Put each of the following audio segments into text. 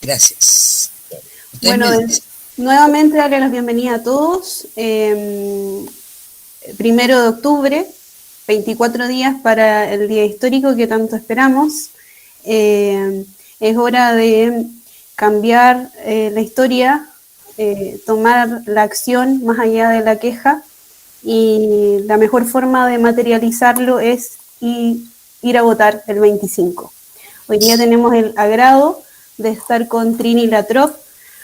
Gracias. Ustedes Bueno, me dicen. nuevamente darle la bienvenida a todos. 1 de octubre, 24 días para el día histórico que tanto esperamos. Es hora de cambiar la historia, tomar la acción más allá de la queja, y la mejor forma de materializarlo es ir a votar el 25. Hoy día tenemos el agrado de estar con Trini Latrop,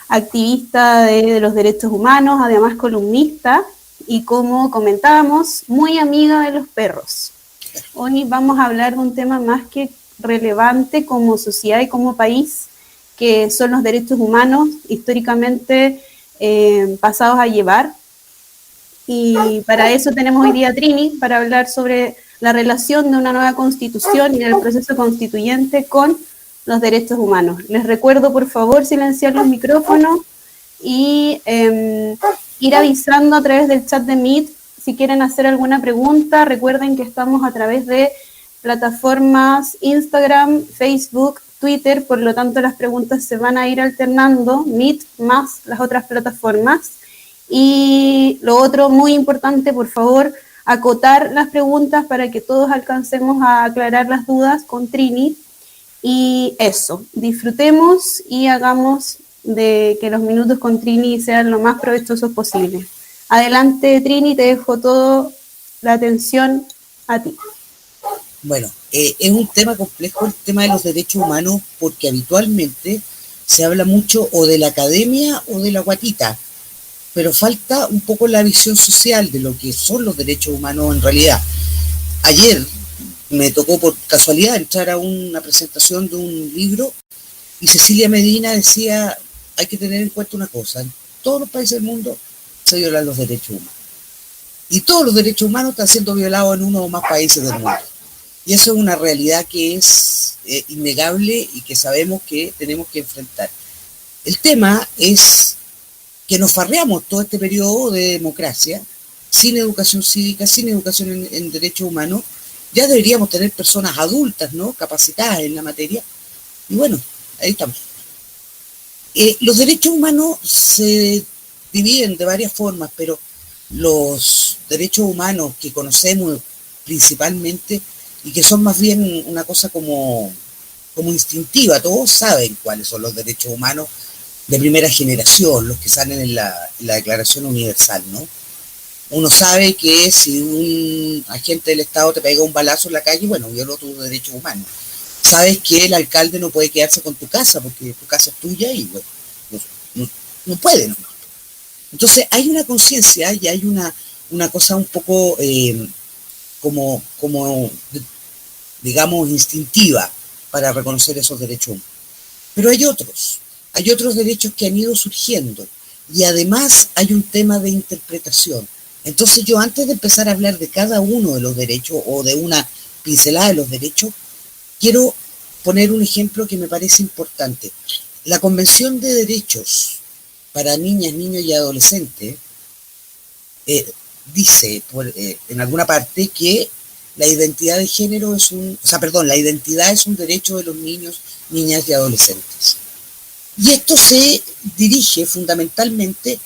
activista de los derechos humanos, además columnista y, como comentábamos, muy amiga de los perros. Hoy vamos a hablar de un tema más que relevante como sociedad y como país, que son los derechos humanos históricamente pasados a llevar. Y para eso tenemos hoy día a Trini, para hablar sobre la relación de una nueva constitución y del proceso constituyente con los derechos humanos. Les recuerdo, por favor, silenciar los micrófonos y ir avisando a través del chat de Meet si quieren hacer alguna pregunta. Recuerden que estamos a través de plataformas Instagram, Facebook, Twitter, por lo tanto las preguntas se van a ir alternando, Meet más las otras plataformas. Y lo otro, muy importante, por favor, acotar las preguntas para que todos alcancemos a aclarar las dudas con Trini. Y eso, disfrutemos y hagamos de que los minutos con Trini sean lo más provechosos posible. Adelante, Trini, te dejo toda la atención a ti. Bueno, es un tema complejo el tema de los derechos humanos porque habitualmente se habla mucho o de la academia o de la guatita, pero falta un poco la visión social de lo que son los derechos humanos en realidad. Ayer me tocó por casualidad entrar a una presentación de un libro y Cecilia Medina decía, hay que tener en cuenta una cosa, en todos los países del mundo se violan los derechos humanos. Y todos los derechos humanos están siendo violados en uno o más países del mundo. Y eso es una realidad que es innegable y que sabemos que tenemos que enfrentar. El tema es que nos farreamos todo este periodo de democracia, sin educación cívica, sin educación en derechos humanos. Ya deberíamos tener personas adultas, ¿no?, capacitadas en la materia. Y bueno, ahí estamos. Los derechos humanos se dividen de varias formas, pero los derechos humanos que conocemos principalmente y que son más bien una cosa como instintiva, todos saben cuáles son los derechos humanos de primera generación, los que salen en la Declaración Universal, ¿no? Uno sabe que si un agente del Estado te pega un balazo en la calle, bueno, violó tus derechos humanos. Sabes que el alcalde no puede quedarse con tu casa porque tu casa es tuya y bueno, no puede, ¿no? Entonces hay una conciencia y hay una cosa un poco como digamos, instintiva para reconocer esos derechos humanos. Pero hay otros derechos que han ido surgiendo y además hay un tema de interpretación. Entonces yo, antes de empezar a hablar de cada uno de los derechos o de una pincelada de los derechos, quiero poner un ejemplo que me parece importante. La Convención de Derechos para Niñas, Niños y Adolescentes dice en alguna parte que la identidad de género la identidad es un derecho de los niños, niñas y adolescentes. Y esto se dirige fundamentalmente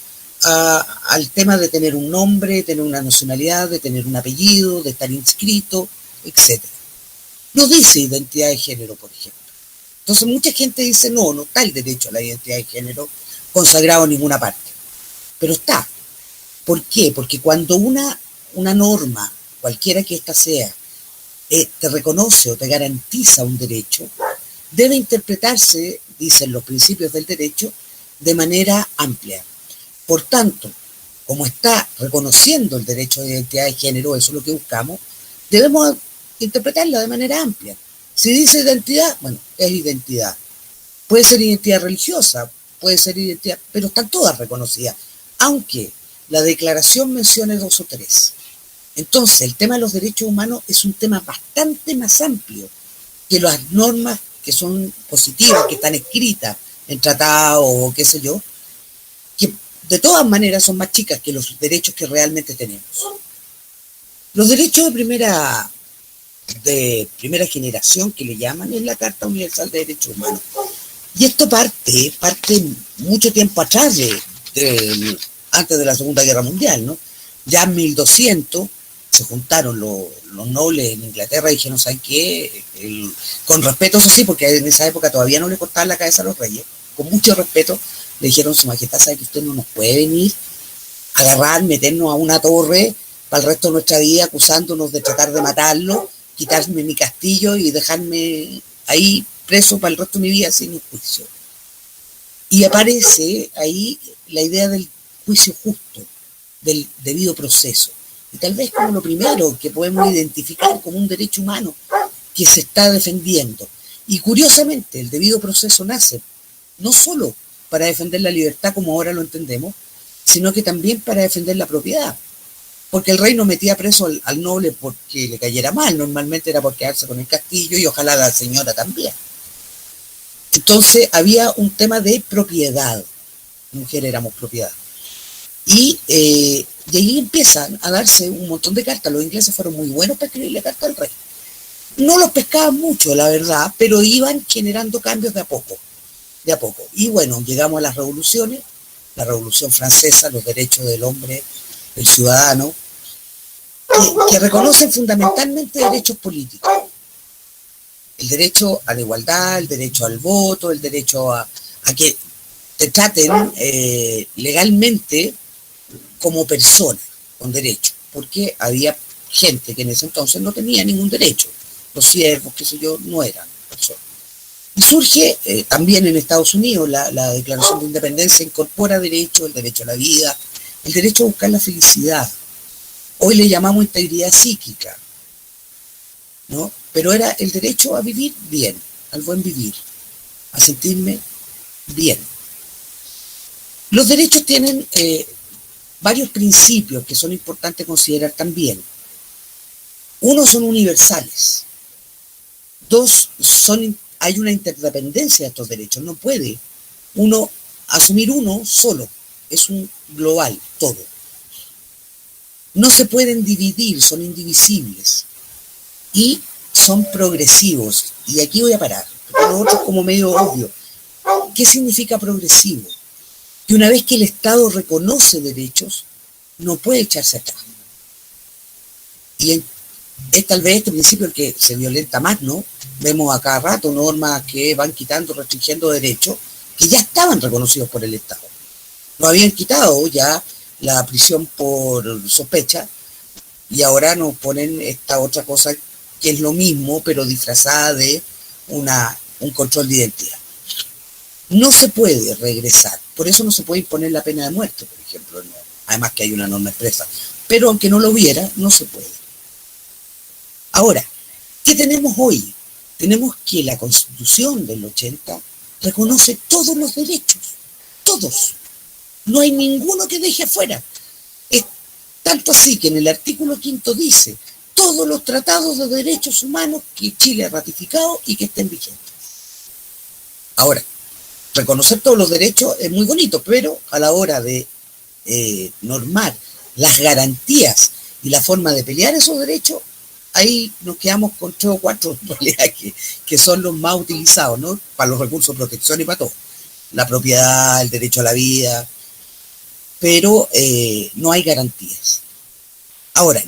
al tema de tener un nombre, de tener una nacionalidad, de tener un apellido, de estar inscrito, etc. No dice identidad de género, por ejemplo. Entonces mucha gente dice, no está el derecho a la identidad de género consagrado en ninguna parte. Pero está. ¿Por qué? Porque cuando una norma, cualquiera que ésta sea, te reconoce o te garantiza un derecho, debe interpretarse, dicen los principios del derecho, de manera amplia. Por tanto, como está reconociendo el derecho de identidad de género, eso es lo que buscamos, debemos interpretarla de manera amplia. Si dice identidad, bueno, es identidad. Puede ser identidad religiosa, puede ser identidad, pero están todas reconocidas, aunque la declaración mencione 2 o 3. Entonces, el tema de los derechos humanos es un tema bastante más amplio que las normas que son positivas, que están escritas en tratados o qué sé yo, que de todas maneras son más chicas que los derechos que realmente tenemos. Los derechos de primera generación, que le llaman, es la Carta Universal de Derechos Humanos. Y esto parte mucho tiempo atrás, antes de la Segunda Guerra Mundial, ¿no? Ya en 1200 se juntaron los nobles en Inglaterra y dijeron, ¿saben qué? Con respeto, eso sí, porque en esa época todavía no le cortaban la cabeza a los reyes, con mucho respeto, le dijeron, Su Majestad, ¿sabe que usted no nos puede venir a agarrar, meternos a una torre para el resto de nuestra vida acusándonos de tratar de matarlo, quitarme mi castillo y dejarme ahí preso para el resto de mi vida sin un juicio? Y aparece ahí la idea del juicio justo, del debido proceso. Y tal vez como lo primero que podemos identificar como un derecho humano que se está defendiendo. Y curiosamente, el debido proceso nace no solo para defender la libertad como ahora lo entendemos, sino que también para defender la propiedad. Porque el rey no metía preso al noble porque le cayera mal, normalmente era por quedarse con el castillo y ojalá la señora también. Entonces había un tema de propiedad, mujer éramos propiedad. Y ahí empiezan a darse un montón de cartas. Los ingleses fueron muy buenos para escribirle cartas al rey. No los pescaban mucho, la verdad, pero iban generando cambios de a poco, de a poco. Y bueno, llegamos a las revoluciones, la Revolución Francesa, los derechos del hombre, del ciudadano, que reconocen fundamentalmente derechos políticos. El derecho a la igualdad, el derecho al voto, el derecho a que te traten legalmente como persona, con derecho, porque había gente que en ese entonces no tenía ningún derecho. Los siervos, qué sé yo, no eran personas. Y surge también en Estados Unidos la Declaración de Independencia, incorpora derecho, el derecho a la vida, el derecho a buscar la felicidad. Hoy le llamamos integridad psíquica, ¿no? Pero era el derecho a vivir bien, al buen vivir, a sentirme bien. Los derechos tienen varios principios que son importantes considerar también. Uno, son universales. Dos, hay una interdependencia de estos derechos. No puede uno asumir uno solo. Es un global, todo. No se pueden dividir, son indivisibles. Y son progresivos. Y aquí voy a parar. Porque lo otro es como medio obvio. ¿Qué significa progresivo? Que una vez que el Estado reconoce derechos, no puede echarse atrás. Y es tal vez este principio el que se violenta más, ¿no? Vemos a cada rato normas que van quitando, restringiendo derechos que ya estaban reconocidos por el Estado. Nos habían quitado ya la prisión por sospecha y ahora nos ponen esta otra cosa que es lo mismo, pero disfrazada de un control de identidad. No se puede regresar, por eso no se puede imponer la pena de muerte, por ejemplo, no. Además que hay una norma expresa, pero aunque no lo hubiera, no se puede. Ahora, ¿qué tenemos hoy? Tenemos que la Constitución del 80 reconoce todos los derechos, todos. No hay ninguno que deje afuera. Es tanto así que en el artículo 5 dice todos los tratados de derechos humanos que Chile ha ratificado y que estén vigentes. Ahora, reconocer todos los derechos es muy bonito, pero a la hora de normar las garantías y la forma de pelear esos derechos, ahí nos quedamos con 3 o 4 en realidad que son los más utilizados, ¿no? Para los recursos de protección y para todo. La propiedad, el derecho a la vida, pero no hay garantías. Ahora,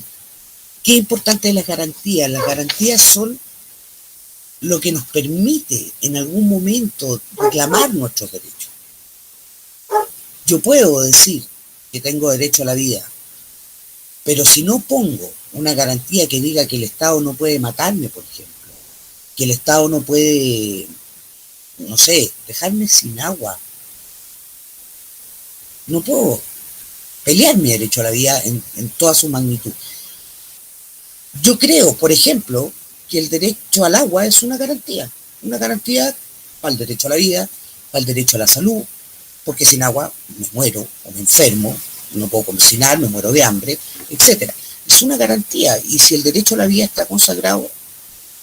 ¿qué importante es las garantías? Las garantías son lo que nos permite en algún momento reclamar nuestros derechos. Yo puedo decir que tengo derecho a la vida, pero si no pongo una garantía que diga que el Estado no puede matarme, por ejemplo, que el Estado no puede, no sé, dejarme sin agua, no puedo pelear mi derecho a la vida en toda su magnitud. Yo creo, por ejemplo, que el derecho al agua es una garantía para el derecho a la vida, para el derecho a la salud, porque sin agua me muero o me enfermo, no puedo cocinar, me muero de hambre, etcétera. Es una garantía, y si el derecho a la vida está consagrado,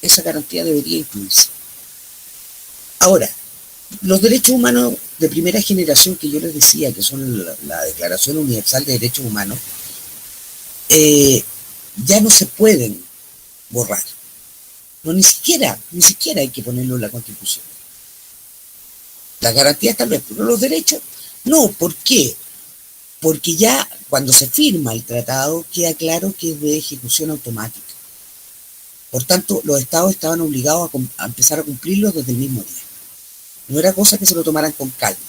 esa garantía debería incluirse. Ahora, los derechos humanos de primera generación que yo les decía, que son la Declaración Universal de Derechos Humanos, ya no se pueden borrar. No, ni siquiera hay que ponerlo en la Constitución. Las garantías tal vez, pero los derechos no. ¿Por qué? Porque ya cuando se firma el tratado queda claro que es de ejecución automática. Por tanto, los estados estaban obligados a empezar a cumplirlos desde el mismo día. No era cosa que se lo tomaran con calma.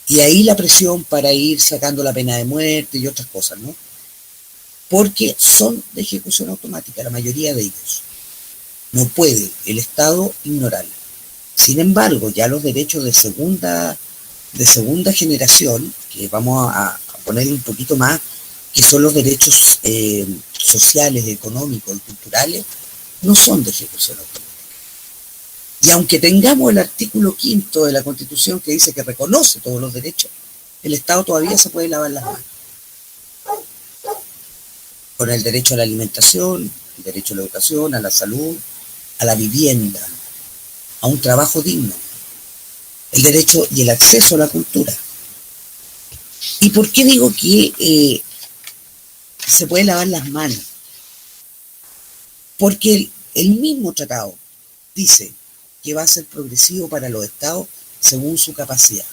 Y ahí la presión para ir sacando la pena de muerte y otras cosas, ¿no? Porque son de ejecución automática, la mayoría de ellos. No puede el Estado ignorarla. Sin embargo, ya los derechos de segunda generación, que vamos a ponerle un poquito más, que son los derechos sociales, económicos y culturales, no son de ejecución automática. Y aunque tengamos el artículo 5 de la Constitución que dice que reconoce todos los derechos, el Estado todavía se puede lavar las manos. Con el derecho a la alimentación, el derecho a la educación, a la salud, a la vivienda, a un trabajo digno, el derecho y el acceso a la cultura. ¿Y por qué digo que se puede lavar las manos? Porque el mismo tratado dice que va a ser progresivo para los estados según su capacidad.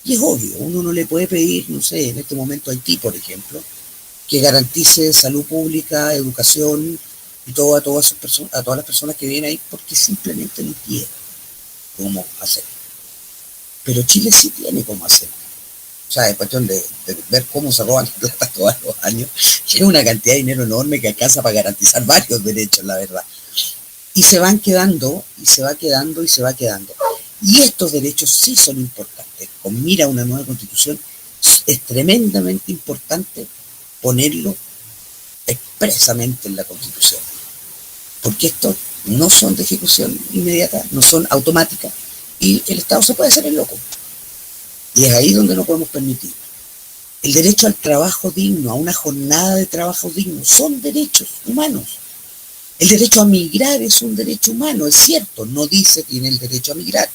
Y es obvio, uno no le puede pedir, no sé, en este momento a Haití, por ejemplo, que garantice salud pública, educación y todo a todas las personas que vienen ahí, porque simplemente no quiere cómo hacerlo. Pero Chile sí tiene cómo hacerlo. O sea, es cuestión de ver cómo se roban plata todos los años. Tiene una cantidad de dinero enorme que alcanza para garantizar varios derechos, la verdad. Y se van quedando, y se va quedando, y se va quedando. Y estos derechos sí son importantes. Con mira a una nueva constitución, es tremendamente importante ponerlo expresamente en la constitución. Porque estos no son de ejecución inmediata, no son automáticas, y el Estado se puede hacer el loco. Y es ahí donde no podemos permitir. El derecho al trabajo digno, a una jornada de trabajo digno, son derechos humanos. El derecho a migrar es un derecho humano, es cierto, no dice que tiene el derecho a migrar,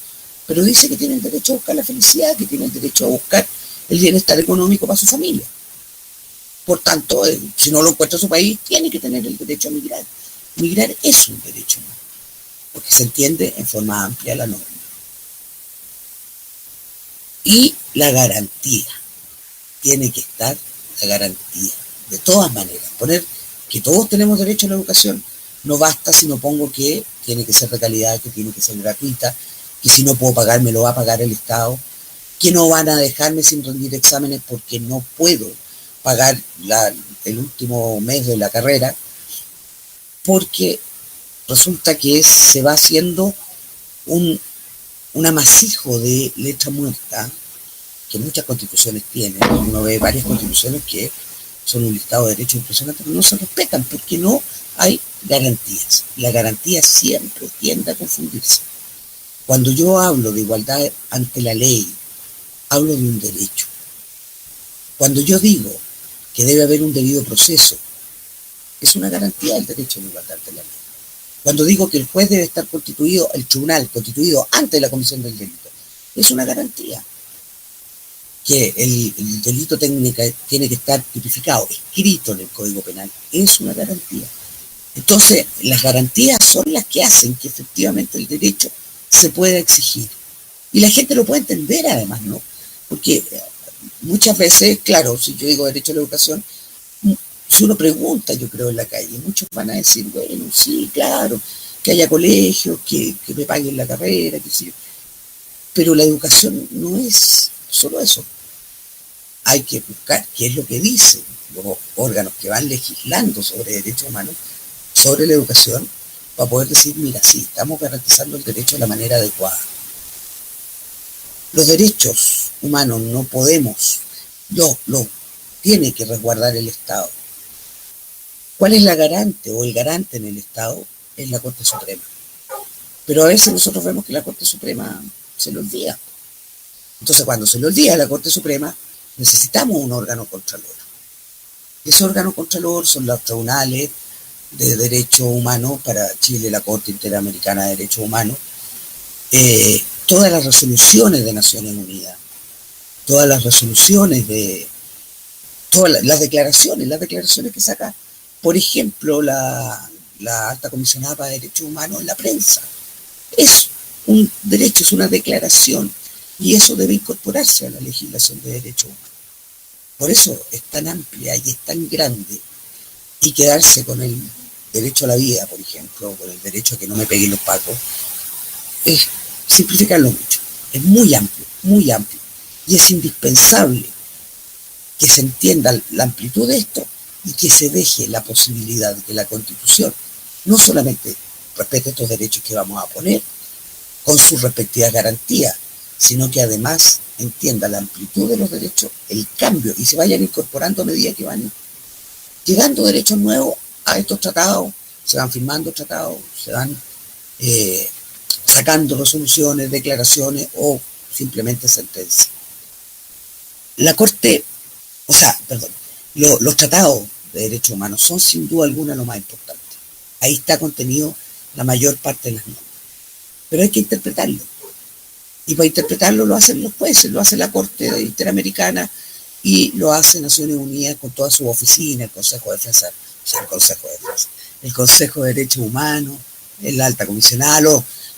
pero dice que tiene el derecho a buscar la felicidad, que tiene el derecho a buscar el bienestar económico para su familia. Por tanto, si no lo encuentra en su país, tiene que tener el derecho a migrar. Migrar es un derecho humano, porque se entiende en forma amplia la norma. Y la garantía, tiene que estar la garantía, de todas maneras. Poner que todos tenemos derecho a la educación, no basta si no pongo que tiene que ser de calidad, que tiene que ser gratuita, que si no puedo pagar me lo va a pagar el Estado, que no van a dejarme sin rendir exámenes porque no puedo pagar el último mes de la carrera, porque resulta que se va haciendo un amasijo de letra muerta que muchas constituciones tienen. Uno ve varias constituciones que son un listado de derechos impresionantes, pero no se respetan porque no hay garantías. La garantía siempre tiende a confundirse. Cuando yo hablo de igualdad ante la ley, hablo de un derecho. Cuando yo digo que debe haber un debido proceso, es una garantía del derecho de igualdad ante la ley. Cuando digo que el juez debe estar constituido, el tribunal constituido antes de la comisión del delito, es una garantía. Que el delito tiene que estar tipificado, escrito en el Código Penal, es una garantía. Entonces, las garantías son las que hacen que efectivamente el derecho se pueda exigir. Y la gente lo puede entender además, ¿no? Porque muchas veces, claro, si yo digo derecho a la educación, si uno pregunta, yo creo, en la calle, muchos van a decir, bueno, sí, claro, que haya colegios, que me paguen la carrera, que sí. Pero la educación no es solo eso. Hay que buscar qué es lo que dicen los órganos que van legislando sobre derechos humanos, sobre la educación, para poder decir, mira, sí, estamos garantizando el derecho de la manera adecuada. Los derechos humanos no podemos, lo tiene que resguardar el Estado. ¿Cuál es la garante o el garante en el Estado? Es la Corte Suprema. Pero a veces nosotros vemos que la Corte Suprema se le olvida. Entonces, cuando se le olvida a la Corte Suprema, necesitamos un órgano contralor. Ese órgano contralor son los tribunales de derechos humanos, para Chile la Corte Interamericana de Derechos Humanos, todas las resoluciones de Naciones Unidas, todas las resoluciones todas las declaraciones que saca, por ejemplo, la Alta Comisionada para Derechos Humanos en la prensa. Es un derecho, es una declaración Y eso debe incorporarse a la legislación de derechos humanos. Por eso es tan amplia y es tan grande, y quedarse con el derecho a la vida, por ejemplo, o con el derecho a que no me peguen los pacos, es simplificarlo mucho. Es muy amplio, muy amplio. Y es indispensable que se entienda la amplitud de esto y que se deje la posibilidad de que la Constitución no solamente respete estos derechos que vamos a poner con sus respectivas garantías, sino que además entienda la amplitud de los derechos, el cambio, y se vayan incorporando a medida que van llegando derechos nuevos a estos tratados, se van firmando tratados, se van sacando resoluciones, declaraciones o simplemente sentencias. La Corte, los tratados de derechos humanos son sin duda alguna lo más importante. Ahí está contenido la mayor parte de las normas. Pero hay que interpretarlo. Y para interpretarlo lo hacen los jueces, lo hace la Corte Interamericana y lo hace Naciones Unidas con todas sus oficinas, el Consejo de Defensa, el Consejo de Derechos Humanos, el Alta Comisionada,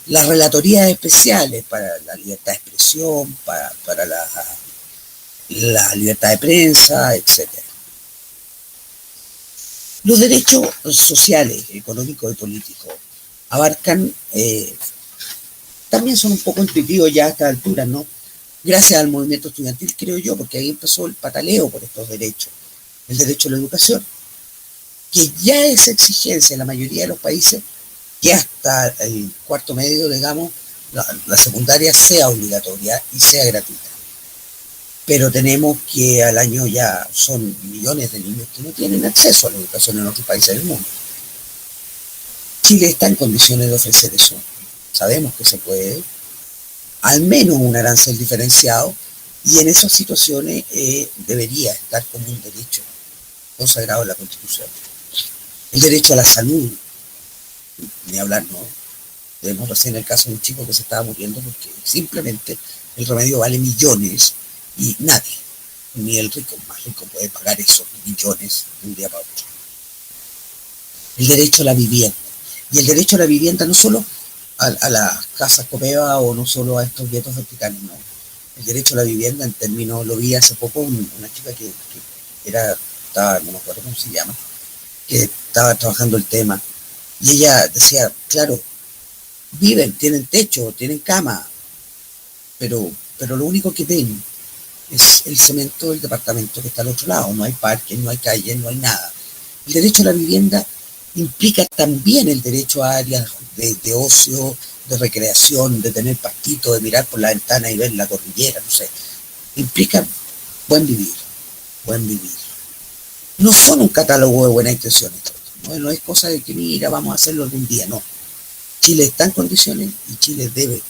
las relatorías especiales para la libertad de expresión, para la libertad de prensa, etcétera. Los derechos sociales, económicos y políticos abarcan, también son un poco intuitivos ya a esta altura, ¿no? Gracias al movimiento estudiantil, creo yo, porque ahí empezó el pataleo por estos derechos. El derecho a la educación, que ya es exigencia en la mayoría de los países, que hasta el cuarto medio, digamos, la secundaria sea obligatoria y sea gratuita. Pero tenemos que al año ya son millones de niños que no tienen acceso a la educación en otros países del mundo. Chile está en condiciones de ofrecer eso. Sabemos que se puede, al menos un arancel diferenciado, y en esas situaciones debería estar como un derecho consagrado en la Constitución. El derecho a la salud, ni hablar, no. Vemos recién el caso de un chico que se estaba muriendo porque simplemente el remedio vale millones y nadie, ni el rico más rico, puede pagar esos millones de un día para otro. El derecho a la vivienda. Y el derecho a la vivienda no solo a las casas Copeva o no solo a estos guetos verticales, no. El derecho a la vivienda en términos, lo vi hace poco, una chica que estaba, no me acuerdo cómo se llama, que estaba trabajando el tema, y ella decía, claro, viven, tienen techo, tienen cama, pero lo único que ven es el cemento del departamento que está al otro lado, no hay parques, no hay calles, no hay nada. El derecho a la vivienda implica también el derecho a áreas de ocio, de recreación, de tener pastito, de mirar por la ventana y ver la cordillera, no sé. Implica buen vivir, buen vivir. No son un catálogo de buenas intenciones, no es cosa de que mira, vamos a hacerlo algún día, no. Chile está en condiciones y Chile debe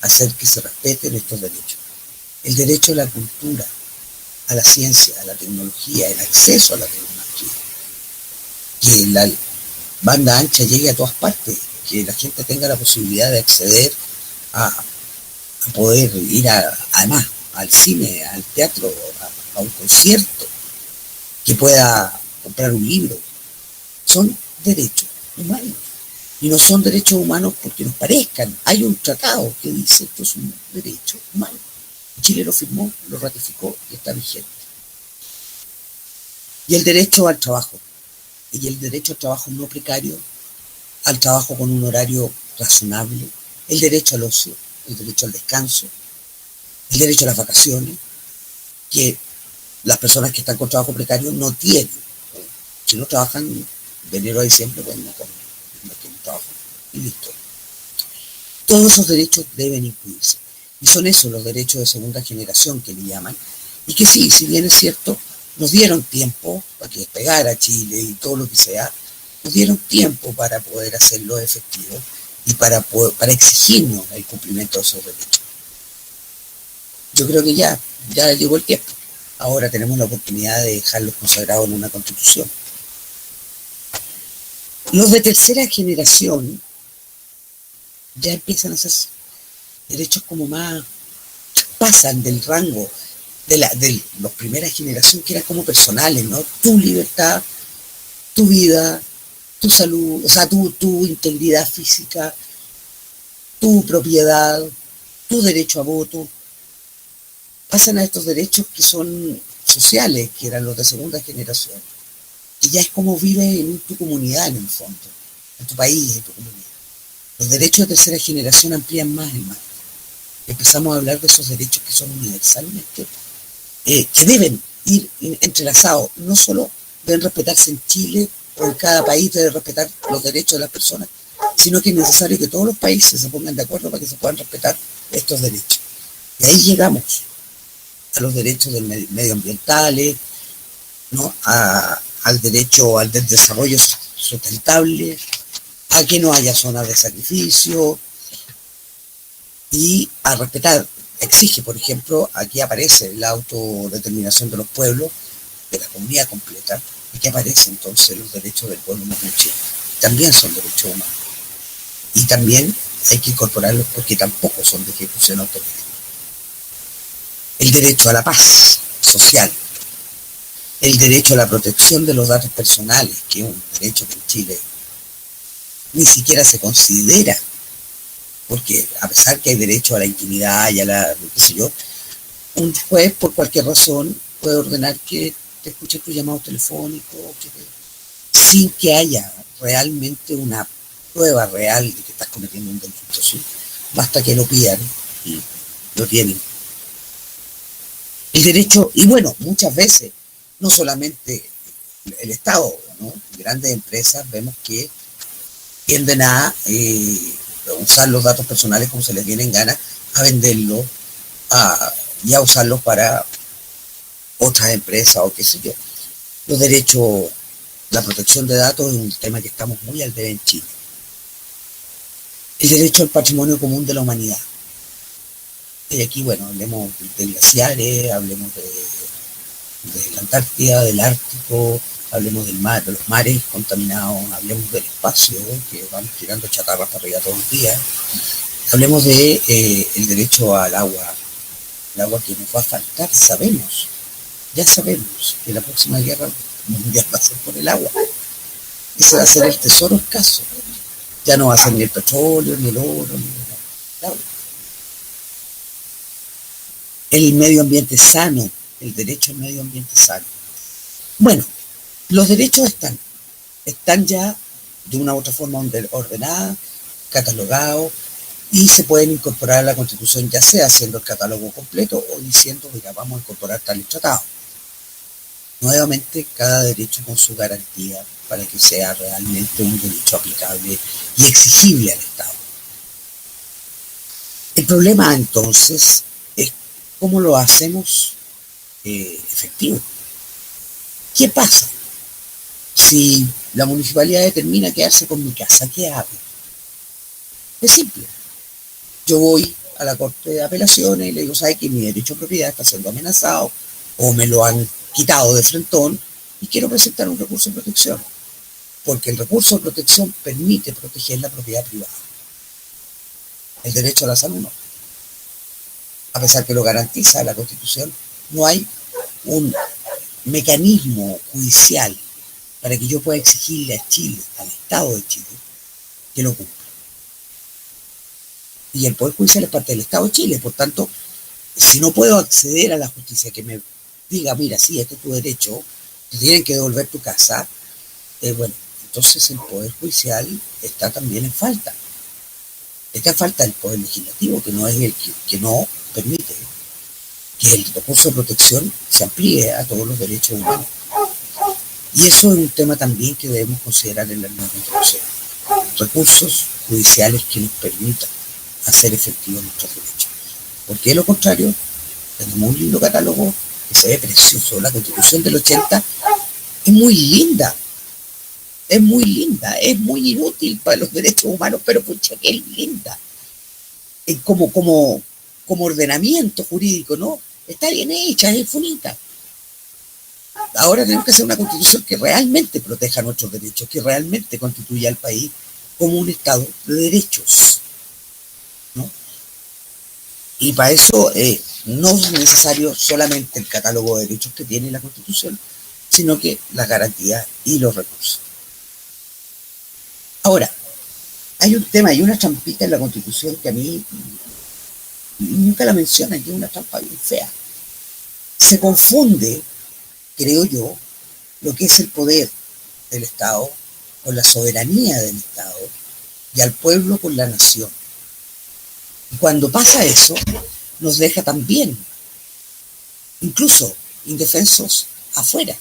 hacer que se respeten estos derechos. El derecho a la cultura, a la ciencia, a la tecnología, el acceso a la tecnología. Que la banda ancha llegue a todas partes, que la gente tenga la posibilidad de acceder a poder ir además al cine, al teatro, a un concierto, que pueda comprar un libro. Son derechos humanos. Y no son derechos humanos porque nos parezcan. Hay un tratado que dice que es un derecho humano. Chile lo firmó, lo ratificó y está vigente. Y el derecho al trabajo. Y el derecho al trabajo no precario, al trabajo con un horario razonable, el derecho al ocio, el derecho al descanso, el derecho a las vacaciones, que las personas que están con trabajo precario no tienen. Si no trabajan de enero a diciembre, pues no tienen trabajo y listo. Todos esos derechos deben incluirse. Y son esos los derechos de segunda generación que le llaman, y que sí, si bien es cierto, nos dieron tiempo para que despegara Chile y todo lo que sea, nos dieron tiempo para poder hacerlo efectivo y para exigirnos el cumplimiento de esos derechos. Yo creo que ya llegó el tiempo. Ahora tenemos la oportunidad de dejarlos consagrados en una Constitución. Los de tercera generación ya empiezan a ser derechos como más, pasan del rango de los primera generación, que eran como personales, ¿no? Tu libertad, tu vida, tu salud, o sea, tu integridad física, tu propiedad, tu derecho a voto, pasan a estos derechos que son sociales, que eran los de segunda generación, y ya es como vives en tu comunidad en el fondo, en tu país, en tu comunidad. Los derechos de tercera generación amplían más y más. Empezamos a hablar de esos derechos que son universalmente, que deben ir entrelazados, no solo deben respetarse en Chile o en cada país debe respetar los derechos de las personas, sino que es necesario que todos los países se pongan de acuerdo para que se puedan respetar estos derechos. Y ahí llegamos a los derechos medioambientales, ¿no? Al derecho al desarrollo sustentable, a que no haya zonas de sacrificio y a respetar, exige, por ejemplo, aquí aparece la autodeterminación de los pueblos, de la comunidad completa, y que aparece entonces los derechos del pueblo mapuche. También son derechos humanos. Y también hay que incorporarlos porque tampoco son de ejecución automática. El derecho a la paz social, el derecho a la protección de los datos personales, que es un derecho que en Chile ni siquiera se considera, porque a pesar que hay derecho a la intimidad y a la, qué sé yo, un juez por cualquier razón puede ordenar que te escuche tu llamado telefónico, sin que haya realmente una prueba real de que estás cometiendo un delito, ¿sí? Basta que lo pidan y lo tienen. El derecho, y bueno, muchas veces, no solamente el Estado, ¿no? Grandes empresas vemos que tienden a usar los datos personales como se les viene en gana, a venderlos y a usarlos para otras empresas o qué sé yo. Los derechos, la protección de datos es un tema que estamos muy al debe en Chile. El derecho al patrimonio común de la humanidad. Y aquí, bueno, hablemos de glaciares, hablemos de la Antártida, del Ártico, hablemos del mar, de los mares contaminados, hablemos del espacio, que vamos tirando chatarra para arriba todos los días, hablemos de el derecho al agua, el agua que nos va a faltar, ya sabemos que la próxima guerra mundial va a ser por el agua, ese va a ser el tesoro escaso, ya no va a ser ni el petróleo, ni el oro, ni el agua. El medio ambiente sano, el derecho al medio ambiente sano. Bueno, los derechos están ya de una u otra forma ordenadas, catalogados, y se pueden incorporar a la Constitución, ya sea haciendo el catálogo completo o diciendo, mira, vamos a incorporar tales tratados. Nuevamente, cada derecho con su garantía para que sea realmente un derecho aplicable y exigible al Estado. El problema entonces es cómo lo hacemos efectivo. ¿Qué pasa si la municipalidad determina quedarse con mi casa? ¿Qué hago? Es simple. Yo voy a la Corte de Apelaciones y le digo, ¿sabe que mi derecho a propiedad está siendo amenazado o me lo han quitado de frentón y quiero presentar un recurso de protección? Porque el recurso de protección permite proteger la propiedad privada. El derecho a la salud no. A pesar que lo garantiza la Constitución, no hay un mecanismo judicial para que yo pueda exigirle a Chile, al Estado de Chile, que lo cumpla. Y el Poder Judicial es parte del Estado de Chile, por tanto, si no puedo acceder a la justicia que me diga, mira, sí, este es tu derecho, te tienen que devolver tu casa, bueno, entonces el Poder Judicial está también en falta. Está en falta el Poder Legislativo, que no es el que no permite que el recurso de protección se amplíe a todos los derechos humanos. Y eso es un tema también que debemos considerar en la nueva Constitución. Recursos judiciales que nos permitan hacer efectivos nuestros derechos. Porque de lo contrario, tenemos un lindo catálogo que se ve precioso. La Constitución del 80 es muy linda. Es muy linda, es muy inútil para los derechos humanos, pero pucha que es linda. Es como ordenamiento jurídico, ¿no? Está bien hecha, es bonita. Ahora tenemos que hacer una Constitución que realmente proteja nuestros derechos, que realmente constituya al país como un Estado de derechos, ¿no? Y para eso no es necesario solamente el catálogo de derechos que tiene la Constitución, sino que las garantías y los recursos. Ahora, hay un tema, hay una trampita en la Constitución que a mí nunca la mencionan, que es una trampa bien fea. Se confunde, creo yo, lo que es el poder del Estado con la soberanía del Estado y al pueblo con la nación. Y cuando pasa eso, nos deja también, incluso indefensos afuera,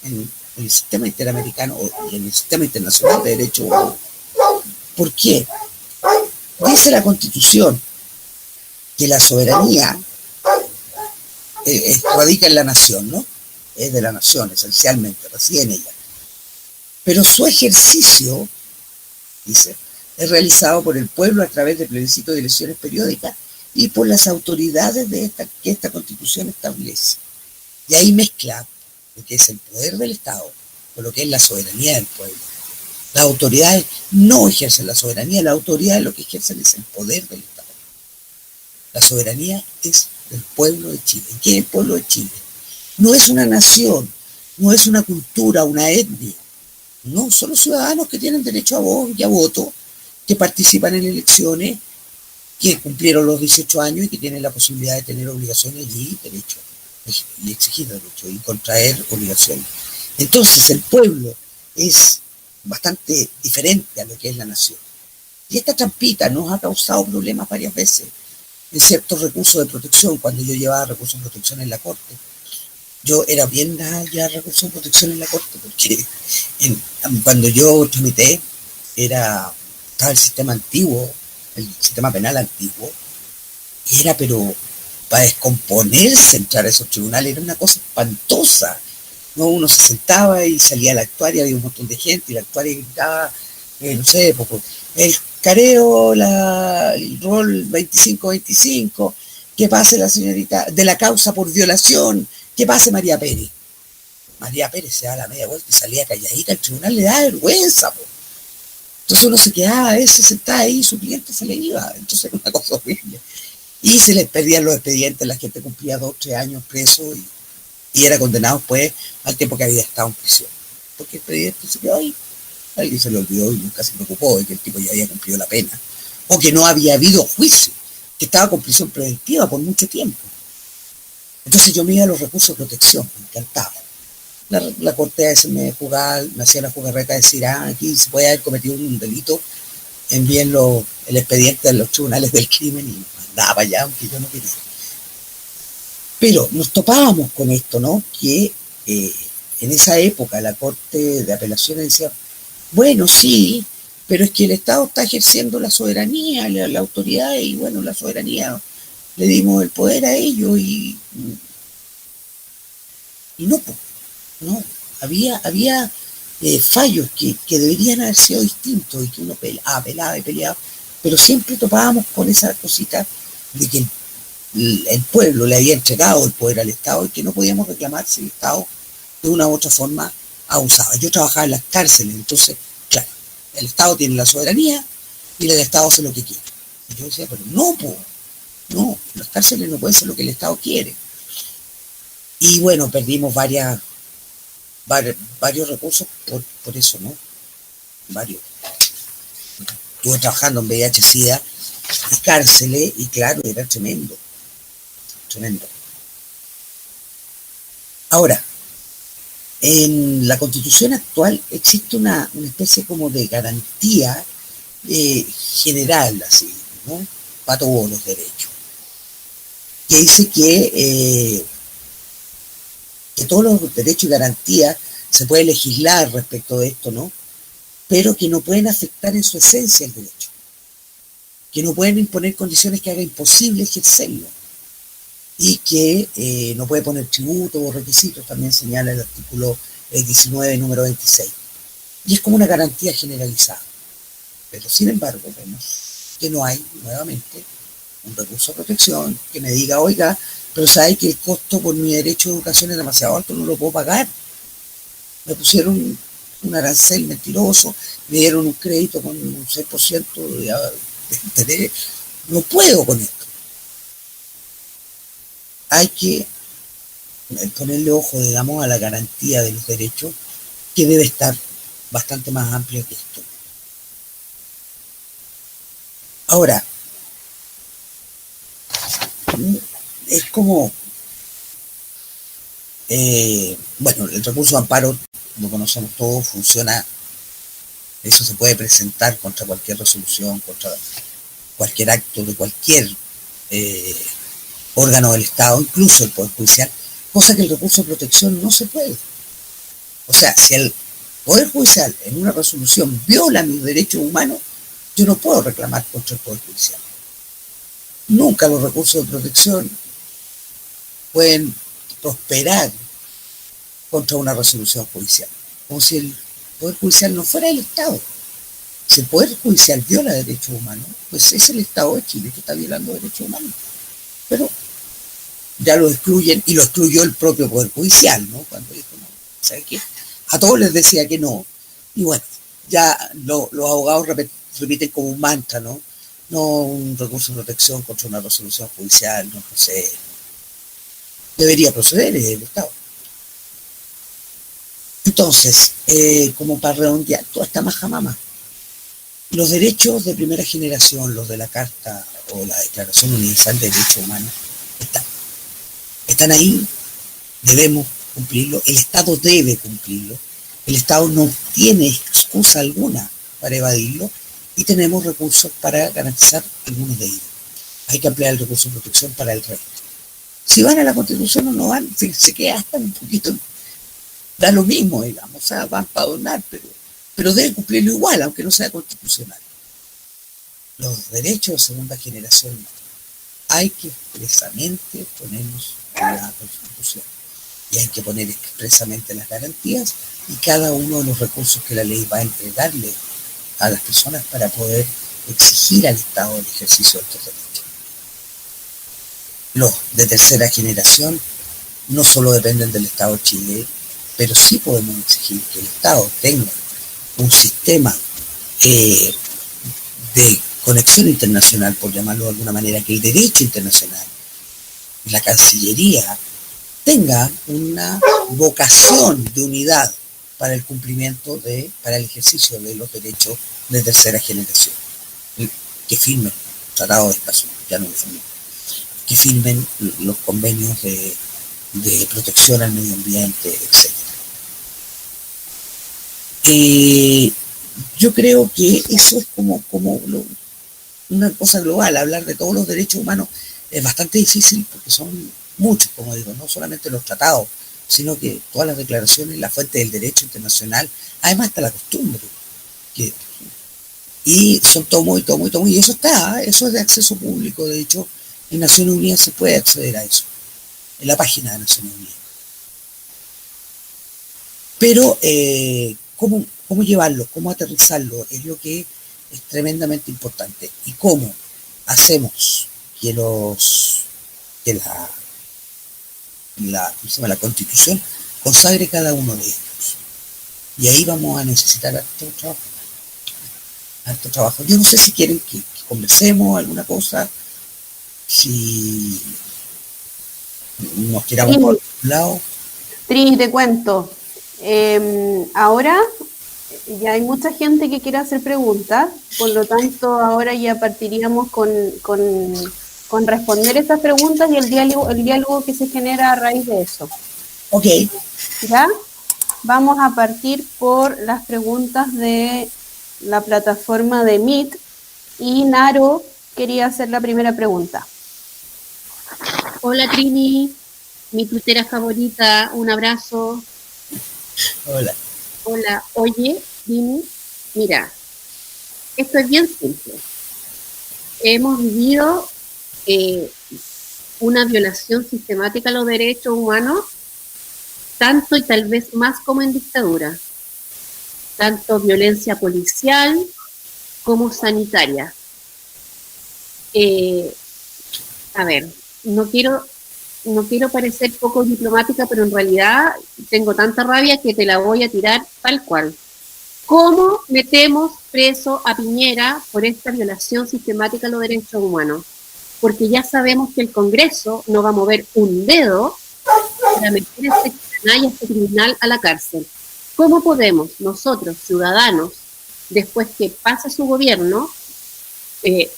en el sistema interamericano y en el sistema internacional de derecho humano. ¿Por qué? Dice la Constitución que la soberanía radica en la nación, ¿no? Es de la nación, esencialmente, reside en ella. Pero su ejercicio, dice, es realizado por el pueblo a través de plebiscitos y elecciones periódicas y por las autoridades que esta Constitución establece. Y ahí mezcla lo que es el poder del Estado con lo que es la soberanía del pueblo. Las autoridades no ejercen la soberanía, las autoridades lo que ejercen es el poder del Estado. La soberanía es del pueblo de Chile. ¿Qué es el pueblo de Chile? No es una nación, no es una cultura, una etnia. No, son los ciudadanos que tienen derecho a voz y a voto, que participan en elecciones, que cumplieron los 18 años y que tienen la posibilidad de tener obligaciones y derechos, y exigir derechos y contraer obligaciones. Entonces el pueblo es bastante diferente a lo que es la nación. Y esta trampita nos ha causado problemas varias veces en ciertos recursos de protección, cuando yo llevaba recursos de protección en la Corte. Yo era bien ya recursos de protección en la Corte, porque cuando yo tramité, estaba el sistema antiguo, el sistema penal antiguo, y era, pero para descomponerse entrar a esos tribunales, era una cosa espantosa. ¿No? Uno se sentaba y salía a la actuaria, había un montón de gente, y la actuaria gritaba, no sé, el careo, el rol 25-25, que pase la señorita de la causa por violación, que pase María Pérez. María Pérez se da la media vuelta y salía calladita, el tribunal le da vergüenza, po. Entonces uno se quedaba a veces sentado ahí y su cliente se le iba, entonces era una cosa horrible. Y se les perdían los expedientes, la gente cumplía 2 o 3 años preso y era condenado pues al tiempo que había estado en prisión. Porque el expediente se quedó ahí. Alguien se le olvidó y nunca se preocupó de que el tipo ya había cumplido la pena. O que no había habido juicio, que estaba con prisión preventiva por mucho tiempo. Entonces yo me iba a los recursos de protección, me encantaba. La corte a veces me hacía la jugarreta de decir, aquí se puede haber cometido un delito, envíenlo el expediente a los tribunales del crimen y mandaba allá, aunque yo no quería. Pero nos topábamos con esto, ¿no? Que en esa época la Corte de Apelaciones decía, bueno, sí, pero es que el Estado está ejerciendo la soberanía, la autoridad, y bueno, la soberanía, le dimos el poder a ellos y no, no, había fallos que deberían haber sido distintos y que uno apelaba y peleaba, pero siempre topábamos con esa cosita de que el pueblo le había entregado el poder al Estado y que no podíamos reclamar si el Estado de una u otra forma abusaba. Yo trabajaba en las cárceles, entonces, claro, el Estado tiene la soberanía y el Estado hace lo que quiere. Y yo decía, pero no, las cárceles no pueden ser lo que el Estado quiere. Y bueno, perdimos varios recursos por eso, ¿no? Varios. Estuve trabajando en VIH-Sida y cárceles y claro, era tremendo. Ahora, en la Constitución actual existe una especie como de garantía general, así, ¿no? Para todos los derechos, que dice que todos los derechos y garantías se puede legislar respecto de esto, ¿no? Pero que no pueden afectar en su esencia el derecho, que no pueden imponer condiciones que hagan imposible ejercerlo, y que no puede poner tributos o requisitos, también señala el artículo 19, número 26. Y es como una garantía generalizada. Pero sin embargo, vemos que no hay, nuevamente, un recurso de protección que me diga, oiga, pero sabe que el costo por mi derecho de educación es demasiado alto, no lo puedo pagar. Me pusieron un arancel mentiroso, me dieron un crédito con un 6% de interés, no puedo con esto. Hay que ponerle ojo, digamos, a la garantía de los derechos, que debe estar bastante más amplia que esto. Ahora, es como, bueno, el recurso de amparo, lo conocemos todos, funciona, eso se puede presentar contra cualquier resolución, contra cualquier acto de cualquier órgano del Estado, incluso el Poder Judicial, cosa que el recurso de protección no se puede. O sea, si el Poder Judicial en una resolución viola mis derechos humanos, yo no puedo reclamar contra el Poder Judicial. Nunca los recursos de protección pueden prosperar contra una resolución judicial, como si el Poder Judicial no fuera el Estado. Si el Poder Judicial viola derechos humanos, pues es el Estado de Chile que está violando derechos humanos. Pero ya lo excluyen, y lo excluyó el propio Poder Judicial, ¿no? Cuando dijo, no, ¿sabe qué? A todos les decía que no. Y bueno, ya los abogados repiten como un mantra, ¿no? No un recurso de protección contra una resolución judicial, no procede. Debería proceder el Estado. Entonces, como para redondear toda esta majamama, los derechos de primera generación, los de la Carta o la Declaración Universal de Derechos Humanos, están ahí, debemos cumplirlo, el Estado debe cumplirlo, el Estado no tiene excusa alguna para evadirlo, y tenemos recursos para garantizar algunos de ellos. Hay que ampliar el recurso de protección para el resto. Si van a la Constitución o no van, se queda hasta un poquito, da lo mismo, digamos, o sea, van para donar, pero deben cumplirlo igual, aunque no sea constitucional. Los derechos de segunda generación hay que expresamente ponerlos en la Constitución, y hay que poner expresamente las garantías y cada uno de los recursos que la ley va a entregarle a las personas para poder exigir al Estado el ejercicio de estos derechos. Los de tercera generación no solo dependen del Estado de Chile, pero sí podemos exigir que el Estado tenga un sistema de conexión internacional, por llamarlo de alguna manera, que el derecho internacional, la Cancillería, tenga una vocación de unidad para el cumplimiento para el ejercicio de los derechos de tercera generación. Que firmen tratados de paz, ya no lo firmen, que firmen los convenios de protección al medio ambiente, etc. Yo creo que eso es como una cosa global. Hablar de todos los derechos humanos es bastante difícil porque son muchos, como digo, no solamente los tratados, sino que todas las declaraciones, la fuente del derecho internacional, además está la costumbre, y son tomo, y eso eso es de acceso público. De hecho, en Naciones Unidas se puede acceder a eso, en la página de Naciones Unidas. Pero, ¿cómo llevarlo? ¿Cómo aterrizarlo? Es lo que es tremendamente importante. ¿Y cómo hacemos que la Constitución consagre cada uno de ellos? Y ahí vamos a necesitar harto trabajo. Yo no sé si quieren que conversemos alguna cosa, si nos tiramos por un lado. Trini, te cuento. Ahora ya hay mucha gente que quiere hacer preguntas, por lo tanto ahora ya partiríamos con responder esas preguntas y el diálogo que se genera a raíz de eso. Ok. ¿Ya? Vamos a partir por las preguntas de la plataforma de Meet, y Naro quería hacer la primera pregunta. Hola Trini, mi tuitera favorita, un abrazo. Hola. Hola, oye, Trini, mira, esto es bien simple. Hemos vivido una violación sistemática a los derechos humanos, tanto y tal vez más como en dictadura, tanto violencia policial como sanitaria. A ver, no quiero parecer poco diplomática, pero en realidad tengo tanta rabia que te la voy a tirar tal cual. ¿Cómo metemos preso a Piñera por esta violación sistemática a los derechos humanos? Porque ya sabemos que el Congreso no va a mover un dedo para meter a este canalla, a este criminal a la cárcel. ¿Cómo podemos nosotros, ciudadanos, después que pase su gobierno,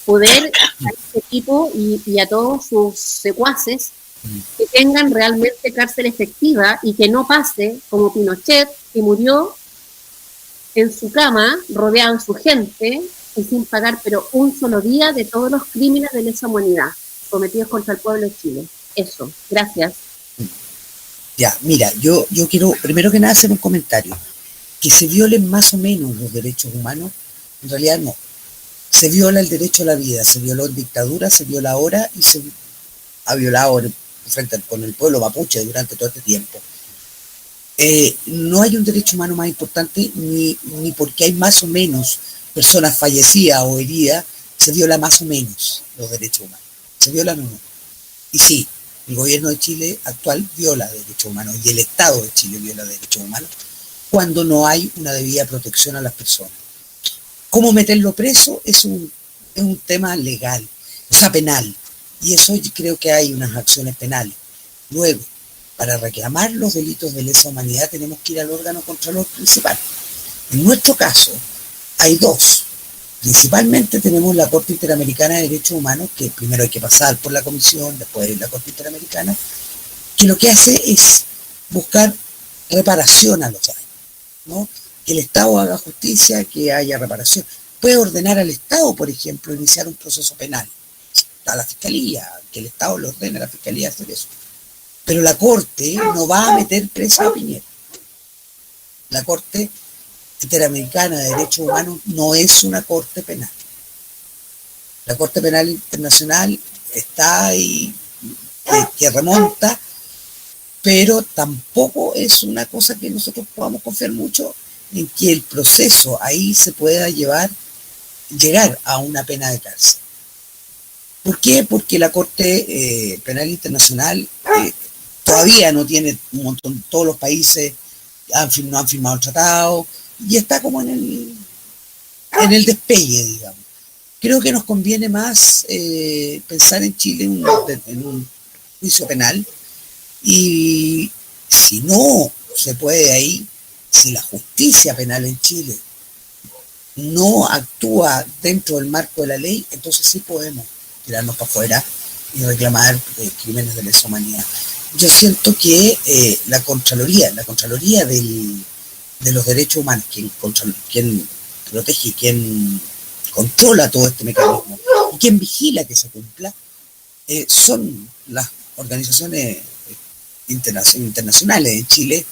poder a este tipo y a todos sus secuaces que tengan realmente cárcel efectiva y que no pase como Pinochet, que murió en su cama, rodeado de su gente y sin pagar pero un solo día de todos los crímenes de lesa humanidad cometidos contra el pueblo de Chile. Eso, gracias. Ya, mira, yo quiero primero que nada hacer un comentario. Que se violen más o menos los derechos humanos, en realidad no. Se viola el derecho a la vida, se violó en dictadura, se viola ahora y se ha violado con el pueblo mapuche durante todo este tiempo. No hay un derecho humano más importante ni porque hay más o menos personas fallecidas o heridas, se viola más o menos los derechos humanos. ¿Se violan o no? Y sí, el gobierno de Chile actual viola derechos humanos y el Estado de Chile viola derechos humanos cuando no hay una debida protección a las personas. ¿Cómo meterlo preso? Es un tema legal, o sea, penal. Y eso yo creo que hay unas acciones penales. Luego, para reclamar los delitos de lesa humanidad tenemos que ir al órgano contralor principal. En nuestro caso, hay dos. Principalmente tenemos la Corte Interamericana de Derechos Humanos, que primero hay que pasar por la Comisión, después la Corte Interamericana, que lo que hace es buscar reparación a los daños, ¿no? Que el Estado haga justicia, que haya reparación. Puede ordenar al Estado, por ejemplo, iniciar un proceso penal. A la Fiscalía, que el Estado le ordene a la Fiscalía hacer eso. Pero la Corte no va a meter presa a Piñera. La Corte Interamericana de Derechos Humanos no es una corte penal. La Corte Penal Internacional está ahí, que remonta, pero tampoco es una cosa que nosotros podamos confiar mucho en que el proceso ahí se pueda llegar a una pena de cárcel. ¿Por qué? Porque la Corte Penal Internacional todavía no tiene un montón, todos los países no han firmado el tratado y está como en el despegue, digamos. Creo que nos conviene más pensar en Chile en un juicio penal y si no se puede ahí, si la justicia penal en Chile no actúa dentro del marco de la ley, entonces sí podemos tirarnos para afuera y reclamar crímenes de lesa humanidad. Yo siento que la Contraloría de los derechos humanos, quien protege, quien controla todo este mecanismo y quien vigila que se cumpla, son las organizaciones internacionales. En Chile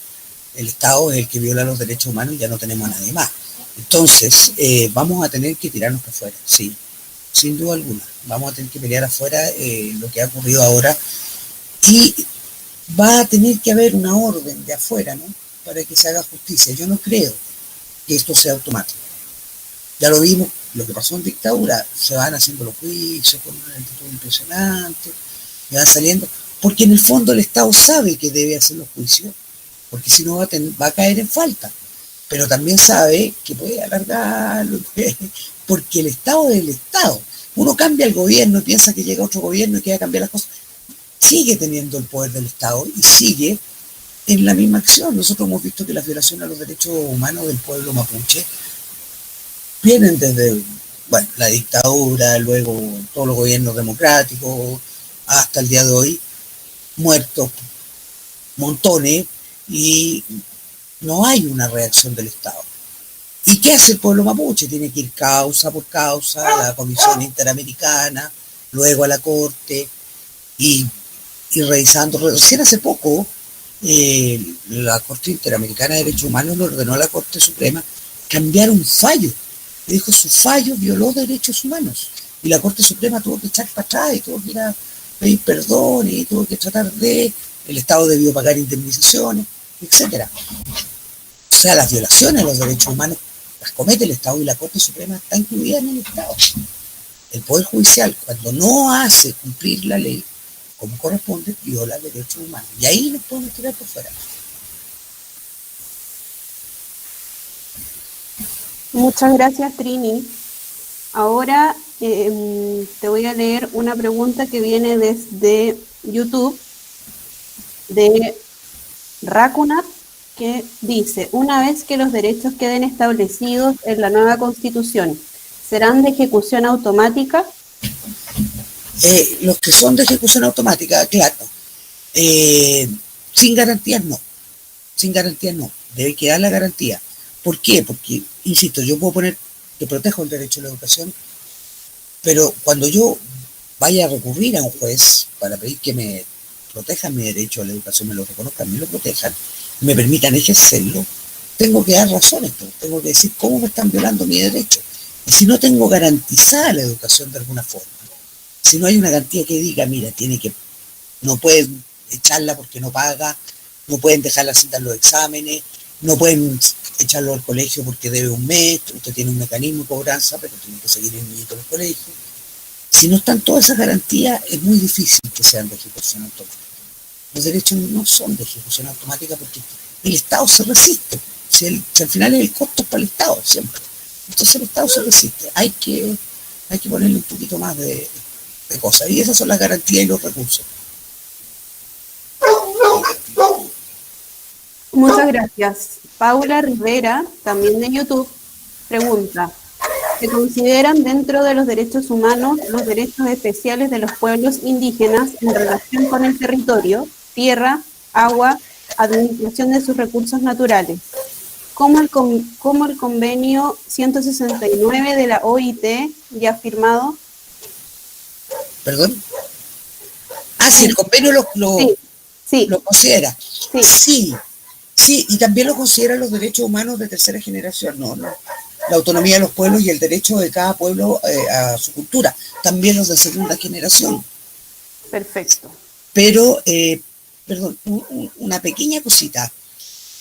el Estado es el que viola los derechos humanos y ya no tenemos a nadie más. Entonces vamos a tener que tirarnos para afuera, sí, sin duda alguna. Vamos a tener que pelear afuera lo que ha ocurrido ahora y va a tener que haber una orden de afuera, ¿no?, para que se haga justicia. Yo no creo que esto sea automático. Ya lo vimos, lo que pasó en dictadura, se van haciendo los juicios con una lentitud impresionante, y van saliendo, porque en el fondo el Estado sabe que debe hacer los juicios, porque si no va a caer en falta, pero también sabe que puede alargarlo, porque el Estado es el Estado. Uno cambia el gobierno y piensa que llega otro gobierno y que va a cambiar las cosas. Sigue teniendo el poder del Estado y sigue en la misma acción. Nosotros hemos visto que las violaciones a los derechos humanos del pueblo mapuche vienen desde la dictadura, luego todos los gobiernos democráticos, hasta el día de hoy, muertos montones y no hay una reacción del Estado. ¿Y qué hace el pueblo mapuche? Tiene que ir causa por causa a la Comisión Interamericana, luego a la Corte y revisando. Recién hace poco la Corte Interamericana de Derechos Humanos le ordenó a la Corte Suprema cambiar un fallo. Le dijo su fallo violó derechos humanos y la Corte Suprema tuvo que echar para atrás y tuvo que ir a pedir perdón y tuvo que tratar el Estado debió pagar indemnizaciones, etcétera. O sea, las violaciones a los derechos humanos las comete el Estado y la Corte Suprema está incluida en el Estado. El Poder Judicial, cuando no hace cumplir la ley como corresponde, viola derechos humanos. Y ahí nos podemos tirar por fuera. Muchas gracias, Trini. Ahora te voy a leer una pregunta que viene desde YouTube de Racunat, que dice: una vez que los derechos queden establecidos en la nueva Constitución, ¿serán de ejecución automática? Los que son de ejecución automática, claro, sin garantías no, debe quedar la garantía. ¿Por qué? Porque, insisto, yo puedo poner que protejo el derecho a la educación, pero cuando yo vaya a recurrir a un juez para pedir que me protejan mi derecho a la educación, me lo reconozcan, me lo protejan, me permitan ejercerlo, tengo que dar razones, tengo que decir cómo me están violando mi derecho. Y si no tengo garantizada la educación de alguna forma, si no hay una garantía que diga, mira, no pueden echarla porque no paga, no pueden dejarla sin dar los exámenes, no pueden echarlo al colegio porque debe un mes, usted tiene un mecanismo de cobranza, pero tiene que seguir el niñito en el colegio. Si no están todas esas garantías, es muy difícil que sean de ejecución automática. Los derechos no son de ejecución automática porque el Estado se resiste. Si al final el costo es para el Estado, siempre. Entonces el Estado se resiste. Hay que ponerle un poquito más de cosas. Y esas son las garantías y los recursos. Muchas gracias. Paula Rivera, también de YouTube, pregunta: ¿se consideran dentro de los derechos humanos los derechos especiales de los pueblos indígenas en relación con el territorio, tierra, agua, administración de sus recursos naturales? ¿Cómo el convenio 169 de la OIT ya firmado? ¿Perdón? Si el convenio Sí. lo considera. Sí, y también lo consideran los derechos humanos de tercera generación, no. La autonomía de los pueblos y el derecho de cada pueblo a su cultura, también los de segunda generación. Perfecto. Pero, perdón, una pequeña cosita.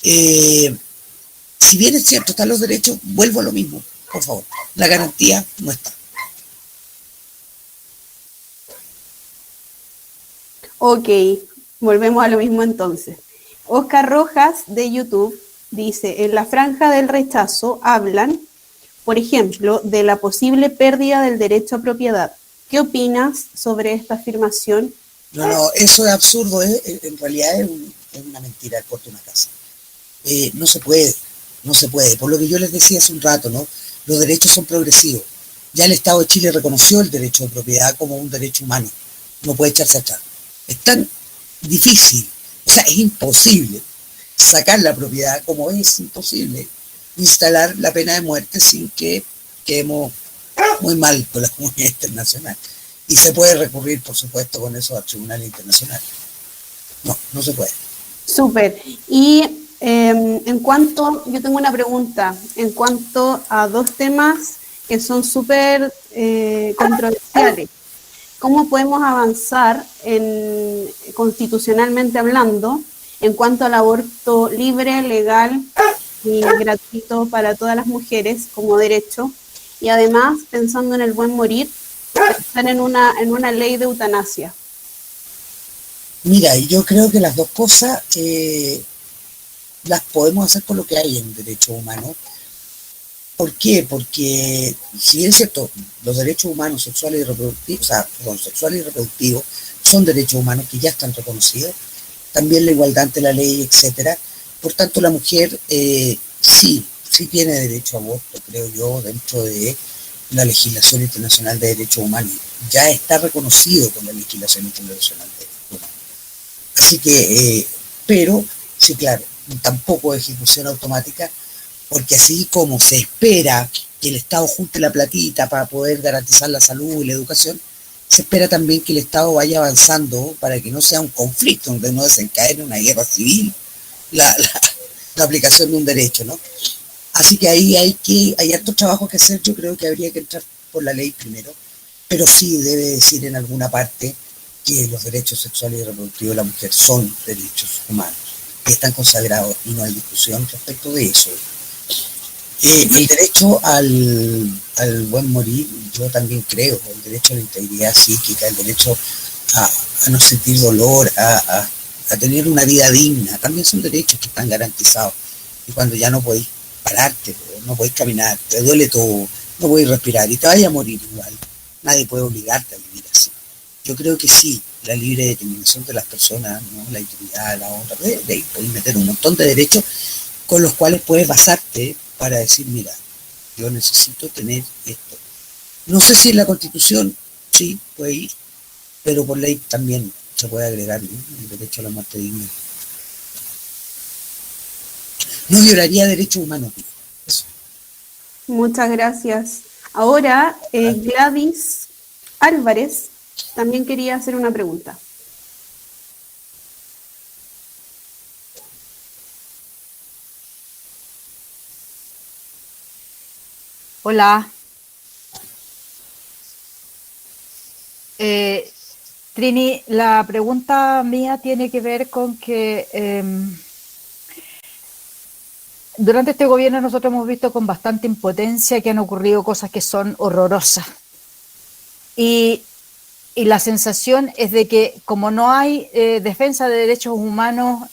Si bien es cierto, están los derechos, vuelvo a lo mismo, por favor. La garantía no está. Ok, volvemos a lo mismo entonces. Oscar Rojas, de YouTube, dice: en la franja del rechazo hablan, por ejemplo, de la posible pérdida del derecho a propiedad. ¿Qué opinas sobre esta afirmación? No, eso es absurdo, en realidad es una mentira el corte de una casa. No se puede. Por lo que yo les decía hace un rato, ¿no? Los derechos son progresivos. Ya el Estado de Chile reconoció el derecho de propiedad como un derecho humano. No puede echarse atrás. Es tan difícil, es imposible sacar la propiedad, como es imposible instalar la pena de muerte sin que quedemos muy mal con la comunidad internacional. Y se puede recurrir, por supuesto, con eso al Tribunal Internacional. No se puede. Súper. Y yo tengo una pregunta en cuanto a dos temas que son súper controversiales. ¿Cómo podemos avanzar constitucionalmente hablando en cuanto al aborto libre, legal y gratuito para todas las mujeres como derecho? Y además, pensando en el buen morir, pensar en una ley de eutanasia. Mira, yo creo que las dos cosas las podemos hacer por lo que hay en derechos humanos. ¿Por qué? Porque, si bien es cierto, los derechos humanos sexuales y reproductivos son derechos humanos que ya están reconocidos, también la igualdad ante la ley, etcétera. Por tanto, la mujer sí tiene derecho a aborto, creo yo, dentro de la legislación internacional de derechos humanos. Ya está reconocido por la legislación internacional de derechos humanos. Así que, pero, sí, claro, tampoco ejecución automática, porque así como se espera que el Estado junte la platita para poder garantizar la salud y la educación, se espera también que el Estado vaya avanzando para que no sea un conflicto, donde no desencadene una guerra civil la aplicación de un derecho, ¿no? Así que ahí hay harto trabajo que hacer. Yo creo que habría que entrar por la ley primero, pero sí debe decir en alguna parte que los derechos sexuales y reproductivos de la mujer son derechos humanos, que están consagrados y no hay discusión respecto de eso. El derecho al buen morir, yo también creo, el derecho a la integridad psíquica, el derecho a no sentir dolor, a tener una vida digna, también son derechos que están garantizados. Y cuando ya no podéis pararte, no podéis caminar, te duele todo, no podéis respirar y te vayas a morir igual, nadie puede obligarte a vivir así. Yo creo que sí, la libre determinación de las personas, ¿no? La intimidad, la honra, podéis meter un montón de derechos con los cuales puedes basarte para decir, mira, yo necesito tener esto. No sé si en la Constitución sí puede ir, pero por ley también se puede agregar, ¿no?, el derecho a la muerte digna. No violaría derechos humanos. Eso. Muchas gracias. Ahora, Gladys Álvarez también quería hacer una pregunta. Hola. Trini, la pregunta mía tiene que ver con que durante este gobierno nosotros hemos visto con bastante impotencia que han ocurrido cosas que son horrorosas. Y la sensación es de que como no hay defensa de derechos humanos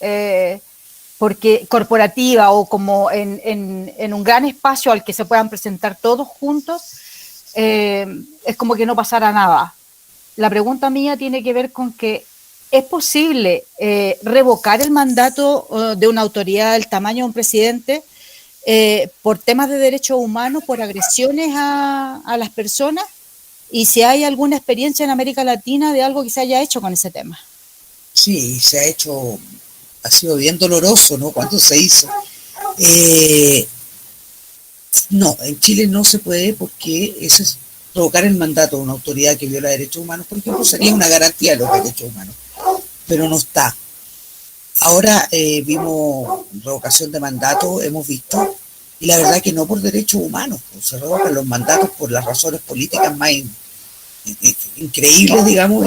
porque corporativa o como en un gran espacio al que se puedan presentar todos juntos, es como que no pasara nada. La pregunta mía tiene que ver con que ¿es posible revocar el mandato de una autoridad del tamaño de un presidente por temas de derechos humanos, por agresiones a las personas? Y si hay alguna experiencia en América Latina de algo que se haya hecho con ese tema. Sí, se ha hecho, ha sido bien doloroso, ¿no?, cuando se hizo. No, en Chile no se puede porque eso es provocar el mandato de una autoridad que viola derechos humanos, por ejemplo, sería una garantía de los derechos humanos, pero no está. Ahora vimos revocación de mandato, hemos visto, y la verdad que no por derechos humanos, pues, se revocan los mandatos por las razones políticas más increíbles, digamos,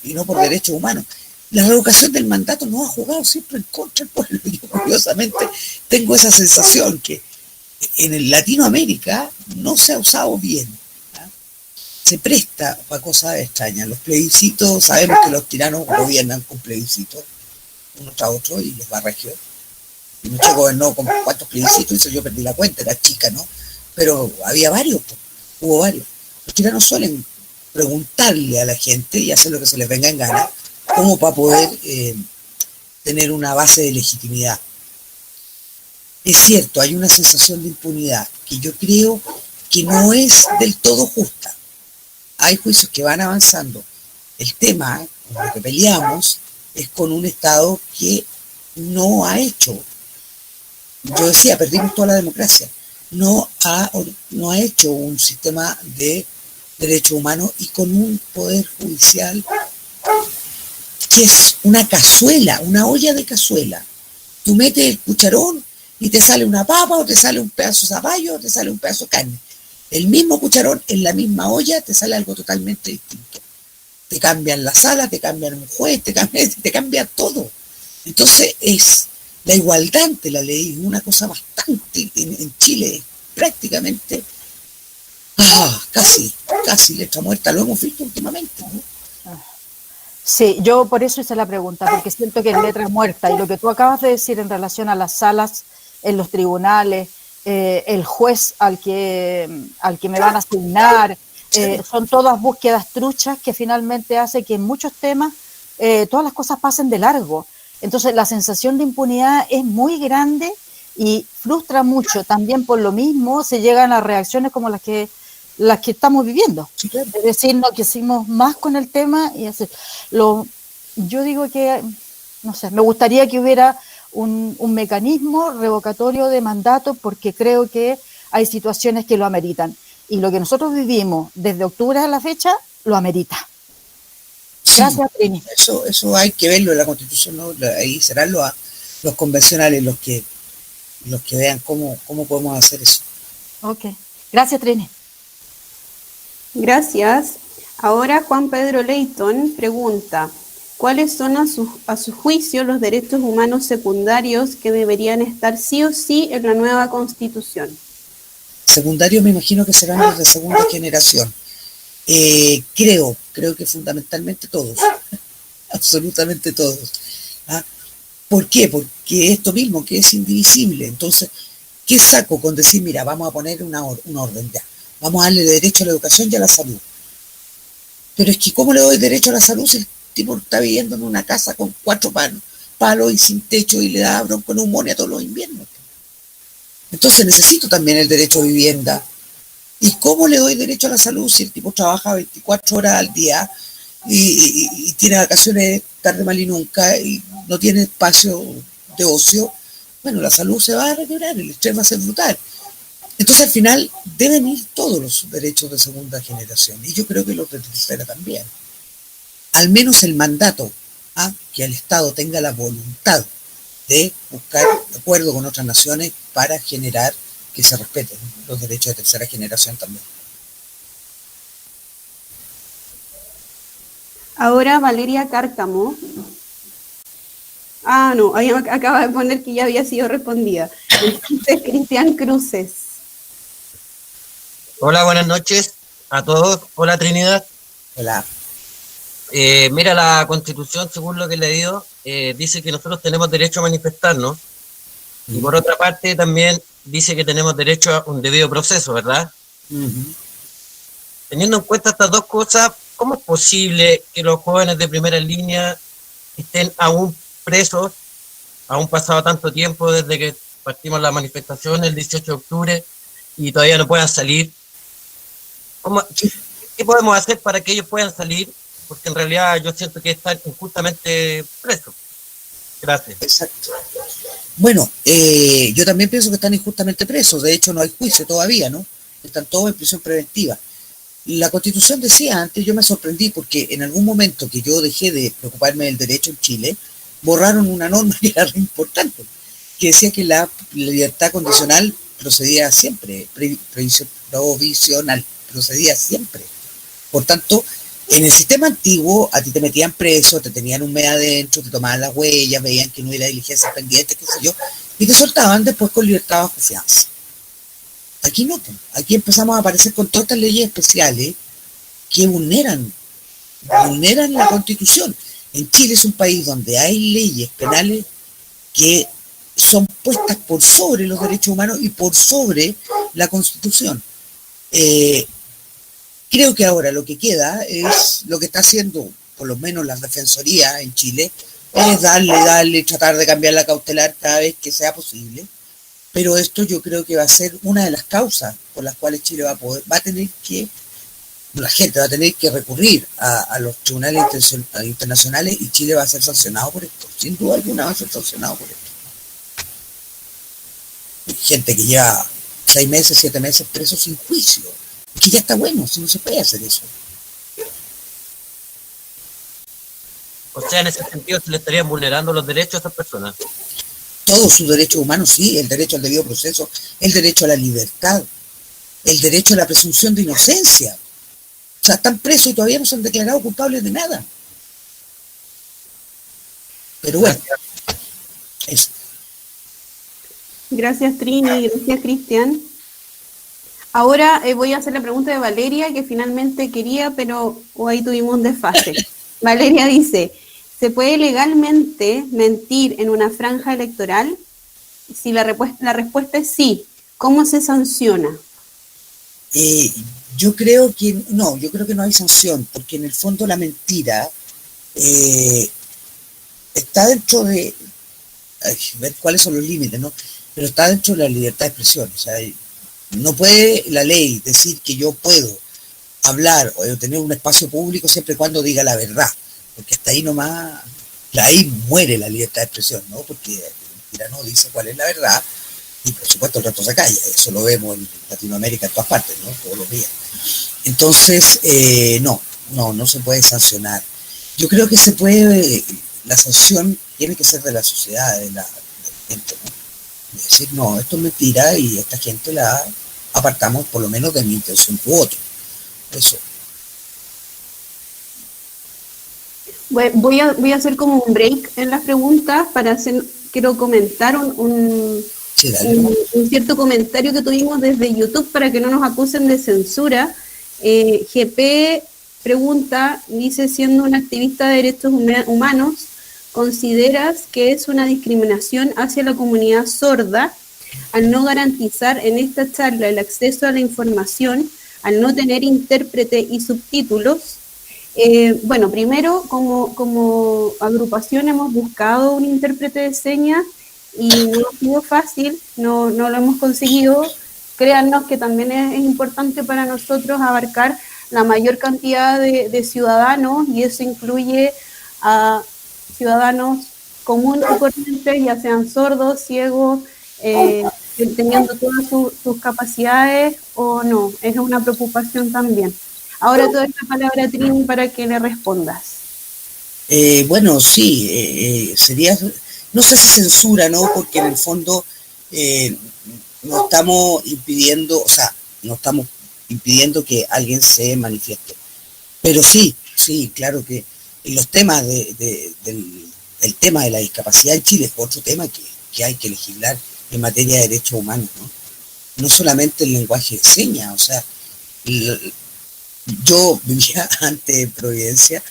y no por derechos humanos. La revocación del mandato no ha jugado siempre en contra del pueblo. Yo curiosamente tengo esa sensación que en Latinoamérica no se ha usado bien. Se presta para cosas extrañas. Los plebiscitos, sabemos que los tiranos gobiernan con plebiscitos, uno tras otro, y les va regio. Pinochet gobernó con cuántos plebiscitos, eso yo perdí la cuenta, era chica, ¿no? Pero había varios, pues, hubo varios. Los tiranos suelen preguntarle a la gente y hacer lo que se les venga en gana, como para poder tener una base de legitimidad. Es cierto, hay una sensación de impunidad que yo creo que no es del todo justa. Hay juicios que van avanzando. El tema con lo que peleamos es con un Estado que no ha hecho, yo decía, perdimos toda la democracia, no ha hecho un sistema de derechos humanos y con un poder judicial que es una cazuela, una olla de cazuela. Tú metes el cucharón y te sale una papa o te sale un pedazo de zapallo o te sale un pedazo de carne. El mismo cucharón en la misma olla te sale algo totalmente distinto. Te cambian la sala, te cambian un juez, te cambia todo. Entonces es la igualdad ante la ley, una cosa bastante en Chile, prácticamente casi letra muerta, lo hemos visto últimamente, ¿no? Sí, yo por eso hice la pregunta, porque siento que es letra muerta, y lo que tú acabas de decir en relación a las salas en los tribunales, el juez al que me van a asignar, son todas búsquedas truchas que finalmente hace que en muchos temas todas las cosas pasen de largo. Entonces la sensación de impunidad es muy grande y frustra mucho. También por lo mismo se llegan a reacciones como las que estamos viviendo. Sí, claro. Es decir, no quisimos más con el tema y así. Yo digo que, no sé, me gustaría que hubiera un mecanismo revocatorio de mandato, porque creo que hay situaciones que lo ameritan. Y lo que nosotros vivimos desde octubre a la fecha lo amerita. Sí, gracias, Trini. Eso hay que verlo en la Constitución, ¿no? Ahí serán los convencionales los que vean cómo podemos hacer eso. Ok. Gracias, Trini. Gracias. Ahora Juan Pedro Leighton pregunta, ¿cuáles son a su juicio los derechos humanos secundarios que deberían estar sí o sí en la nueva Constitución? Secundarios me imagino que serán los de segunda generación. Creo que fundamentalmente todos, absolutamente todos. ¿Ah? ¿Por qué? Porque esto mismo, que es indivisible. Entonces, ¿qué saco con decir, mira, vamos a poner un orden ya? Vamos a darle derecho a la educación y a la salud. Pero es que ¿cómo le doy derecho a la salud si el tipo está viviendo en una casa con 4 palos y sin techo y le da bronconeumonía todos los inviernos? Entonces necesito también el derecho a vivienda. ¿Y cómo le doy derecho a la salud si el tipo trabaja 24 horas al día y tiene vacaciones tarde, mal y nunca, y no tiene espacio de ocio? Bueno, la salud se va a deteriorar, el estrés va a ser brutal. Entonces, al final, deben ir todos los derechos de segunda generación, y yo creo que los de tercera también. Al menos el mandato, que el Estado tenga la voluntad de buscar acuerdo con otras naciones para generar que se respeten los derechos de tercera generación también. Ahora Valeria Cárcamo. No, ahí acaba de poner que ya había sido respondida. Entonces, Cristian Cruces. Hola, buenas noches a todos. Hola, Trinidad. Hola. Mira, la Constitución, según lo que he leído, dice que nosotros tenemos derecho a manifestarnos. Y por otra parte, también dice que tenemos derecho a un debido proceso, ¿verdad? Teniendo en cuenta estas dos cosas, ¿cómo es posible que los jóvenes de primera línea estén aún presos, aún pasado tanto tiempo desde que partimos la manifestación el 18 de octubre y todavía no puedan salir? ¿Qué podemos hacer para que ellos puedan salir? Porque en realidad yo siento que están injustamente presos. Gracias. Exacto. Bueno, yo también pienso que están injustamente presos. De hecho, no hay juicio todavía, ¿no? Están todos en prisión preventiva. La Constitución decía antes, yo me sorprendí porque en algún momento que yo dejé de preocuparme del derecho en Chile, borraron una norma que era re importante, que decía que la libertad condicional procedía siempre, provisional, procedía siempre. Por tanto, en el sistema antiguo, a ti te metían preso, te tenían un mes adentro, te tomaban las huellas, veían que no hubiera diligencias pendientes, qué sé yo, y te soltaban después con libertad bajo fianza. Aquí no, aquí empezamos a aparecer con todas estas leyes especiales que vulneran la Constitución. En Chile es un país donde hay leyes penales que son puestas por sobre los derechos humanos y por sobre la Constitución. Creo que ahora lo que queda es lo que está haciendo, por lo menos la Defensoría en Chile, es darle, tratar de cambiar la cautelar cada vez que sea posible. Pero esto yo creo que va a ser una de las causas por las cuales Chile la gente va a tener que recurrir a los tribunales internacionales y Chile va a ser sancionado por esto. Sin duda alguna va a ser sancionado por esto. Hay gente que lleva 6 meses, 7 meses preso sin juicio. Que ya está bueno, si no se puede hacer eso. O sea, en ese sentido se le estarían vulnerando los derechos a esas personas. Todos sus derechos humanos, sí, el derecho al debido proceso, el derecho a la libertad, el derecho a la presunción de inocencia. O sea, están presos y todavía no se han declarado culpables de nada. Pero bueno, eso. Gracias, Trini, gracias, Cristian. Ahora voy a hacer la pregunta de Valeria, que finalmente quería, pero ahí tuvimos un desfase. Valeria dice, ¿se puede legalmente mentir en una franja electoral? Si la respuesta es sí, ¿cómo se sanciona? Yo creo que no hay sanción, porque en el fondo la mentira está dentro de ver cuáles son los límites, ¿no? Pero está dentro de la libertad de expresión. O sea, no puede la ley decir que yo puedo hablar o tener un espacio público siempre y cuando diga la verdad, porque hasta ahí nomás, ahí muere la libertad de expresión, ¿no? Porque el tirano dice cuál es la verdad y por supuesto el resto se calla. Eso lo vemos en Latinoamérica en todas partes, ¿no? Todos los días. Entonces, no se puede sancionar. Yo creo que la sanción tiene que ser de la sociedad, de la gente, ¿no? Es decir, no, esto es mentira y esta gente la apartamos por lo menos de mi intención u otro. Eso. Voy a hacer como un break en las preguntas quiero comentar un cierto comentario que tuvimos desde YouTube para que no nos acusen de censura. GP pregunta, dice, siendo un activista de derechos humanos, ¿consideras que es una discriminación hacia la comunidad sorda al no garantizar en esta charla el acceso a la información, al no tener intérprete y subtítulos? Bueno, primero, como agrupación hemos buscado un intérprete de señas y no ha sido fácil, no lo hemos conseguido. créannos que también es importante para nosotros abarcar la mayor cantidad de ciudadanos, y eso incluye a ciudadanos comunes y corrientes, ya sean sordos, ciegos, teniendo todas sus capacidades o no. Es una preocupación también. Ahora te doy la palabra a Trini para que le respondas. Bueno, sí, sería, no sé si censura, ¿no? Porque en el fondo no estamos impidiendo, o sea, no estamos impidiendo que alguien se manifieste. Pero sí, sí, claro que los temas el tema de la discapacidad en Chile es otro tema que hay que legislar en materia de derechos humanos, ¿no? No solamente el lenguaje de señas, o sea, yo vivía antes en Providencia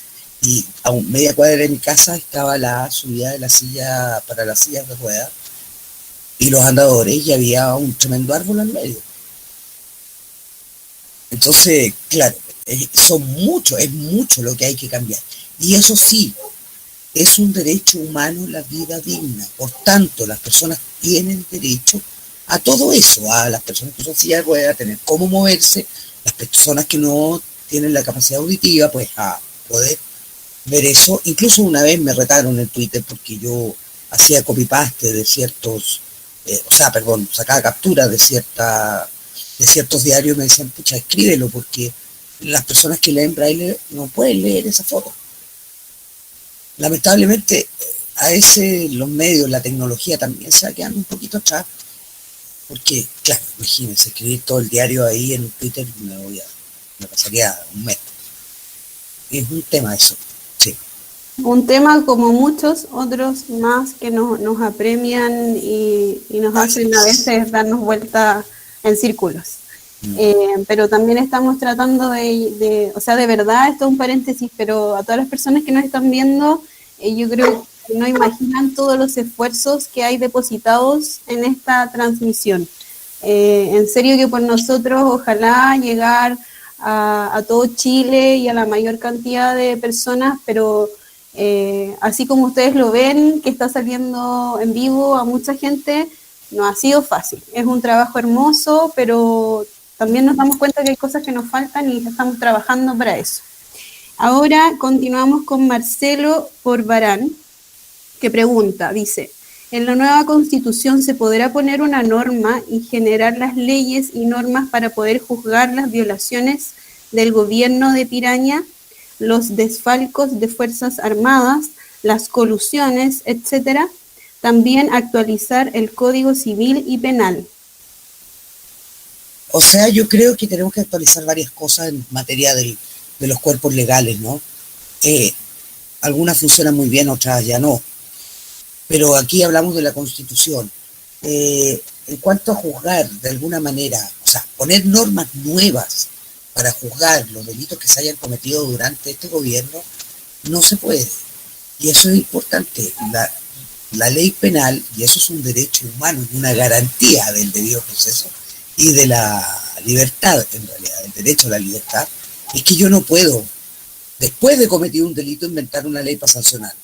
y a media cuadra de mi casa estaba la subida de la silla para las sillas de ruedas y los andadores, y había un tremendo árbol al medio. Entonces, claro, es mucho lo que hay que cambiar. Y eso sí, es un derecho humano la vida digna. Por tanto, las personas tienen derecho a todo eso, a las personas que son sillas de ruedas, a tener cómo moverse, las personas que no tienen la capacidad auditiva, pues a poder ver eso. Incluso una vez me retaron en Twitter porque yo hacía copy-paste de ciertos, sacaba captura de ciertos diarios, y me decían, pucha, escríbelo, porque las personas que leen braille no pueden leer esa foto. Lamentablemente, los medios, la tecnología también se va quedando un poquito atrás, porque, claro, imagínense, escribir todo el diario ahí en Twitter, me pasaría un mes. Es un tema eso, sí. Un tema como muchos otros más que nos apremian y nos hacen a veces darnos vuelta en círculos. Pero también estamos tratando de verdad, esto es un paréntesis, pero a todas las personas que nos están viendo, yo creo que no imaginan todos los esfuerzos que hay depositados en esta transmisión. En serio que por nosotros, ojalá llegar a todo Chile y a la mayor cantidad de personas, pero así como ustedes lo ven, que está saliendo en vivo a mucha gente, no ha sido fácil. Es un trabajo hermoso, pero también nos damos cuenta que hay cosas que nos faltan y estamos trabajando para eso. Ahora continuamos con Marcelo Porbarán, que pregunta, dice, ¿en la nueva Constitución se podrá poner una norma y generar las leyes y normas para poder juzgar las violaciones del gobierno de Piraña, los desfalcos de Fuerzas Armadas, las colusiones, etcétera? También actualizar el Código Civil y Penal. O sea, yo creo que tenemos que actualizar varias cosas en materia de los cuerpos legales, ¿no? Algunas funcionan muy bien, otras ya no. Pero aquí hablamos de la Constitución. En cuanto a juzgar, de alguna manera, o sea, poner normas nuevas para juzgar los delitos que se hayan cometido durante este gobierno, no se puede. Y eso es importante. La ley penal, y eso es un derecho humano y una garantía del debido proceso y de la libertad, en realidad, el derecho a la libertad, es que yo no puedo, después de cometer un delito, inventar una ley para sancionarlo.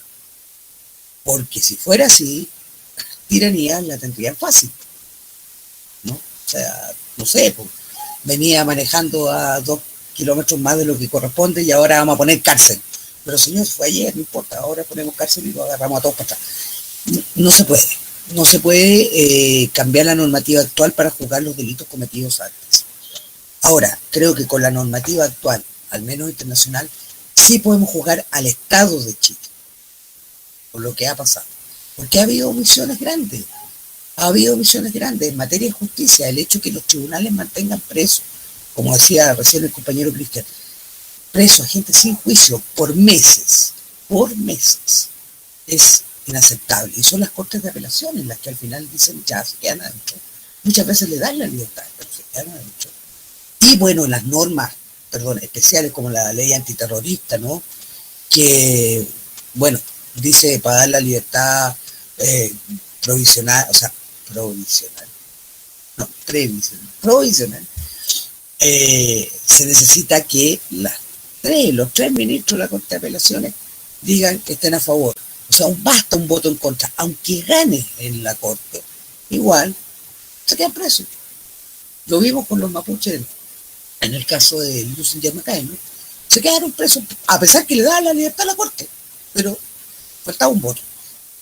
Porque si fuera así, tiranía la tendrían fácil, ¿no? O sea, no sé, pues, venía manejando a 2 kilómetros más de lo que corresponde y ahora vamos a poner cárcel. Pero señor, fue ayer, no importa, ahora ponemos cárcel y lo agarramos a todos para atrás. No se puede. No se puede cambiar la normativa actual para juzgar los delitos cometidos antes. Ahora, creo que con la normativa actual, al menos internacional, sí podemos juzgar al Estado de Chile por lo que ha pasado. Porque ha habido omisiones grandes. Ha habido omisiones grandes en materia de justicia. El hecho de que los tribunales mantengan presos, como decía recién el compañero Cristian, presos a gente sin juicio por meses, es inaceptable. Y son las cortes de apelaciones las que al final dicen ya se quedan adentro. Muchas veces le dan la libertad, pero se quedan adentro. Y bueno, las normas, especiales como la ley antiterrorista, ¿no? Que, bueno, dice para dar la libertad provisional, se necesita que los tres ministros de la Corte de Apelaciones digan que estén a favor. O sea, basta un voto en contra, aunque gane en la Corte, igual se quedan presos. Lo vimos con los mapuches en el caso de Lucy Yamacay, ¿no? Se quedaron presos, a pesar que le daban la libertad a la corte, pero faltaba un voto.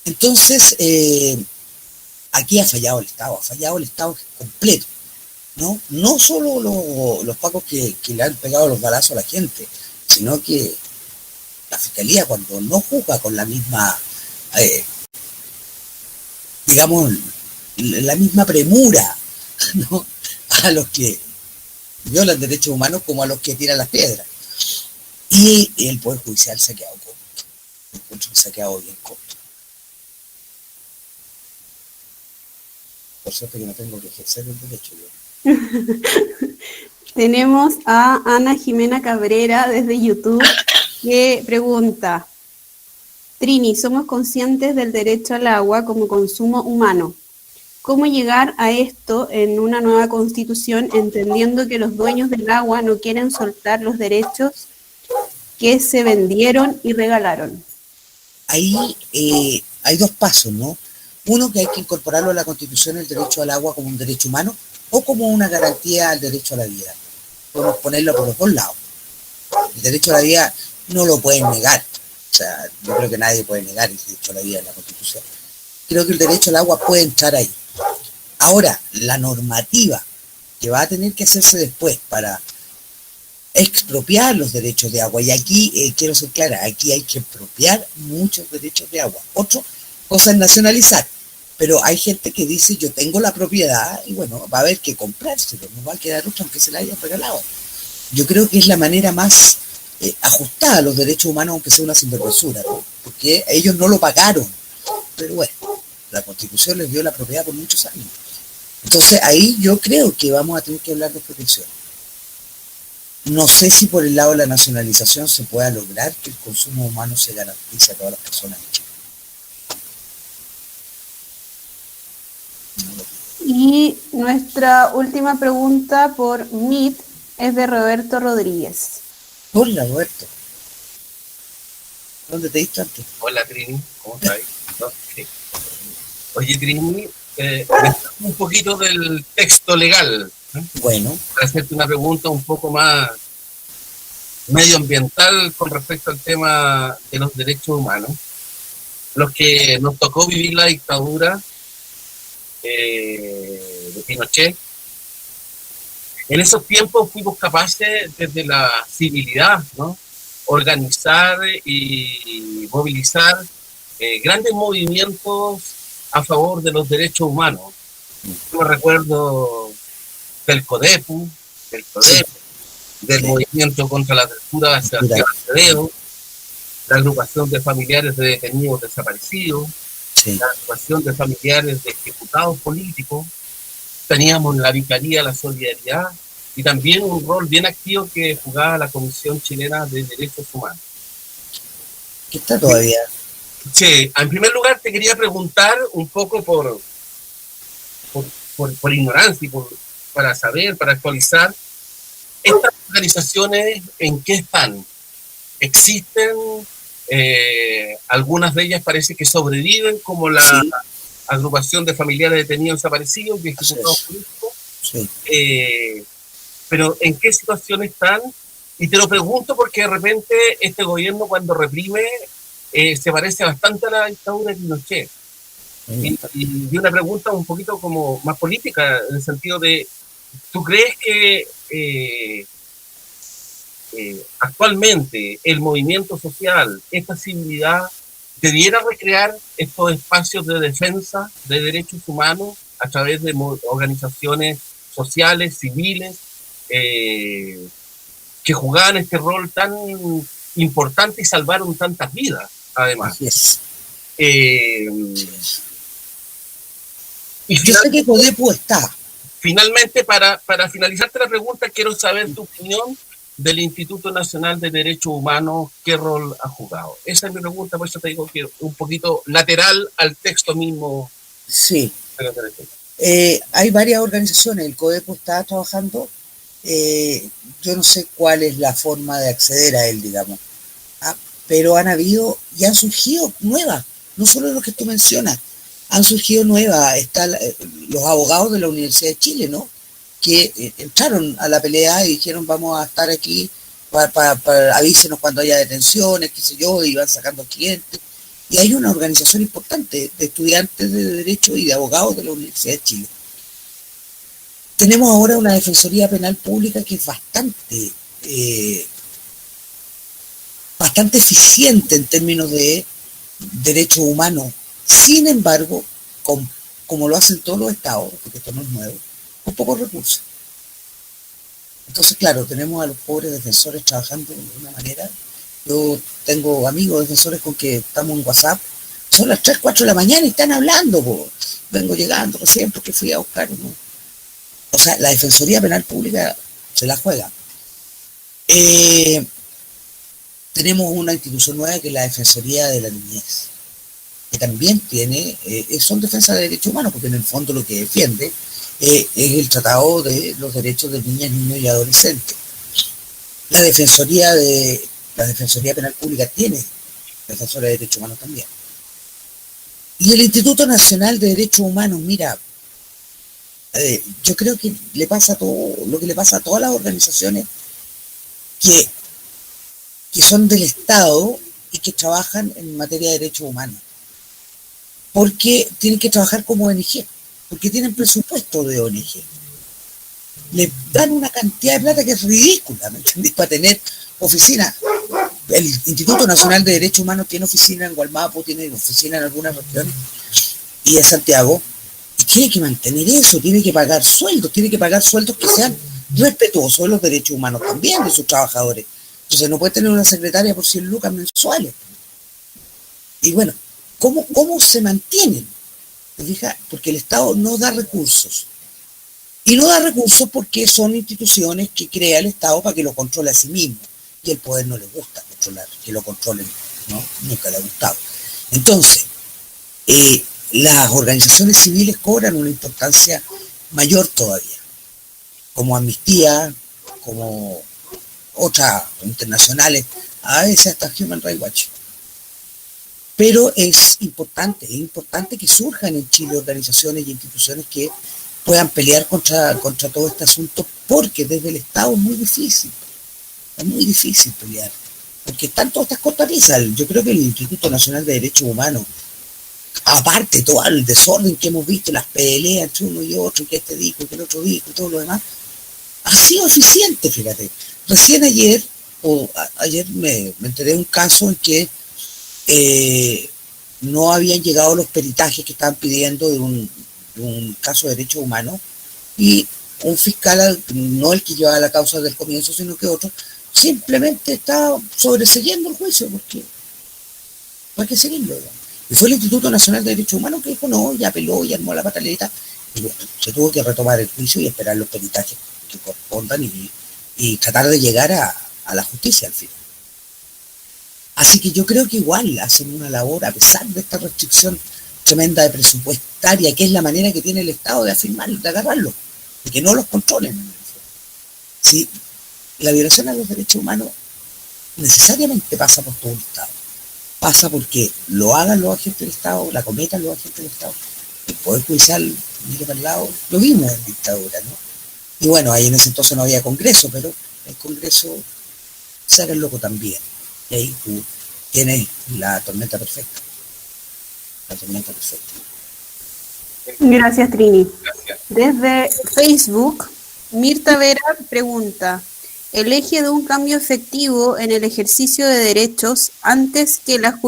Entonces, aquí ha fallado el Estado completo, ¿no? No solo los pacos que le han pegado los balazos a la gente, sino que la Fiscalía, cuando no juzga con la misma, digamos, la misma premura, ¿no? A los que violan derechos humanos como a los que tiran las piedras. Y el Poder Judicial se ha quedado corto. Se ha quedado bien corto. Por suerte que no tengo que ejercer el derecho yo. Tenemos a Ana Jimena Cabrera desde YouTube que pregunta: Trini, somos conscientes del derecho al agua como consumo humano. ¿Cómo llegar a esto en una nueva constitución, entendiendo que los dueños del agua no quieren soltar los derechos que se vendieron y regalaron? Ahí hay dos pasos, ¿no? Uno, que hay que incorporarlo a la Constitución, el derecho al agua como un derecho humano o como una garantía al derecho a la vida. Podemos ponerlo por los dos lados. El derecho a la vida no lo pueden negar. O sea, yo creo que nadie puede negar el derecho a la vida en la Constitución. Creo que el derecho al agua puede entrar ahí. Ahora, la normativa que va a tener que hacerse después para expropiar los derechos de agua, y aquí quiero ser clara, aquí hay que expropiar muchos derechos de agua. Otra cosa es nacionalizar, pero hay gente que dice yo tengo la propiedad y bueno, va a haber que comprárselo, no va a quedar otro aunque se la hayan regalado. Yo creo que es la manera más ajustada a los derechos humanos, aunque sea una sinvergüenzura, ¿no? Porque ellos no lo pagaron, pero bueno, la Constitución les dio la propiedad por muchos años. Entonces ahí yo creo que vamos a tener que hablar de protección. No sé si por el lado de la nacionalización se pueda lograr que el consumo humano se garantice a todas las personas en Chile. Y nuestra última pregunta por Meet es de Roberto Rodríguez. Hola, Roberto. ¿Dónde te diste antes? Hola, Trini, ¿cómo estás? Sí. Oye, Trini, un poquito del texto legal. Bueno. Para hacerte una pregunta un poco más medioambiental con respecto al tema de los derechos humanos. Los que nos tocó vivir la dictadura de Pinochet, en esos tiempos fuimos capaces desde la civilidad, ¿no?, organizar y movilizar grandes movimientos a favor de los derechos humanos. Yo recuerdo del CODEPU, Sí. del movimiento contra la tortura de Sebastián Acevedo, la agrupación de familiares de detenidos desaparecidos, Sí. la agrupación de familiares de ejecutados políticos. Teníamos la Vicaría de la Solidaridad y también un rol bien activo que jugaba la Comisión Chilena de Derechos Humanos. ¿Qué está todavía? Sí, en primer lugar te quería preguntar un poco por ignorancia y para saber, para actualizar, ¿estas organizaciones en qué están? ¿Existen? Algunas de ellas parece que sobreviven, como la Sí. agrupación de familiares detenidos desaparecidos y ejecutados políticos. Sí. Pero ¿en qué situación están? Y te lo pregunto porque de repente este gobierno, cuando reprime, se parece bastante a la dictadura de Pinochet. Y una pregunta un poquito como más política, en el sentido de, ¿tú crees que actualmente el movimiento social, esta civilidad, debiera recrear estos espacios de defensa de derechos humanos a través de organizaciones sociales, civiles, que jugaban este rol tan importante y salvaron tantas vidas, además? Así es. Y Yo sé que CODEPU está. Finalmente, para finalizarte la pregunta, quiero saber tu opinión del Instituto Nacional de Derechos Humanos, ¿qué rol ha jugado? Esa es mi pregunta, por eso te digo que un poquito lateral al texto mismo. Sí. Hay varias organizaciones, el CODEPU está trabajando, yo no sé cuál es la forma de acceder a él, digamos, pero han habido y han surgido nuevas, no solo los que tú mencionas, han surgido nuevas, están los abogados de la Universidad de Chile, ¿no? que entraron a la pelea y dijeron vamos a estar aquí, avísenos cuando haya detenciones, qué sé yo, y van sacando clientes. Y hay una organización importante de estudiantes de Derecho y de abogados de la Universidad de Chile. Tenemos ahora una Defensoría Penal Pública que es bastante eficiente en términos de derechos humanos. Sin embargo, como lo hacen todos los estados, porque esto no es nuevo, con pocos recursos. Entonces, claro, tenemos a los pobres defensores trabajando de una manera. Yo tengo amigos defensores con que estamos en WhatsApp, son las 3, 4 de la mañana y están hablando, po. Vengo llegando recién porque fui a buscar uno. O sea, la Defensoría Penal Pública se la juega. Tenemos una institución nueva que es la Defensoría de la Niñez, que también son defensa de derechos humanos, porque en el fondo lo que defiende es el tratado de los derechos de niñas, niños y adolescentes. La Defensoría Penal Pública tiene defensores de derechos humanos también. Y el Instituto Nacional de Derechos Humanos, mira, yo creo que le pasa todo lo que le pasa a todas las organizaciones que son del Estado y que trabajan en materia de derechos humanos, porque tienen que trabajar como ONG, porque tienen presupuesto de ONG. Les dan una cantidad de plata que es ridícula, ¿me entendés? Para tener oficina. El Instituto Nacional de Derechos Humanos tiene oficina en Gualmapu, tiene oficina en algunas regiones y en Santiago, y tiene que mantener eso, tiene que pagar sueldos que sean respetuosos de los derechos humanos también de sus trabajadores. Entonces no puede tener una secretaria por 100 lucas mensuales. Y bueno, ¿cómo se mantienen? ¿Te fijas? Porque el Estado no da recursos. Y no da recursos porque son instituciones que crea el Estado para que lo controle a sí mismo. Y el poder no le gusta controlar, que lo controlen, ¿no? Nunca le ha gustado. Entonces, las organizaciones civiles cobran una importancia mayor todavía, como Amnistía, como otras internacionales, a veces hasta Human Rights Watch. Pero es importante que surjan en Chile organizaciones y instituciones que puedan pelear contra todo este asunto, porque desde el Estado es muy difícil pelear, porque están todas estas cortapisas. Yo creo que el Instituto Nacional de Derechos Humanos, aparte de todo el desorden que hemos visto, las peleas entre uno y otro, y que este dijo, y que el otro dijo, y todo lo demás, ha sido eficiente, fíjate. Recién ayer me enteré de un caso en que no habían llegado los peritajes que estaban pidiendo de un caso de derechos humanos, y un fiscal, no el que llevaba la causa del comienzo, sino que otro, simplemente estaba sobreseyendo el juicio, porque no hay que seguirlo. Y fue el Instituto Nacional de Derechos Humanos que dijo no, ya apeló, ya armó la pataleta, y bueno, se tuvo que retomar el juicio y esperar los peritajes que correspondan y tratar de llegar a la justicia al final. Así que yo creo que igual hacen una labor, a pesar de esta restricción tremenda de presupuestaria, que es la manera que tiene el Estado de afirmarlo, de agarrarlo, de que no los controlen. ¿Sí? La violación a los derechos humanos necesariamente pasa por todo el Estado. Pasa porque lo hagan los agentes del Estado, la cometan los agentes del Estado. El Poder Judicial, mire para el lado, lo vimos en dictadura, ¿no? Y bueno, ahí en ese entonces no había Congreso, pero el Congreso se haga el loco también. Y ahí tú tienes la tormenta perfecta. La tormenta perfecta. Gracias, Trini. Desde Facebook, Mirta Vera pregunta: el eje de un cambio efectivo en el ejercicio de derechos antes que la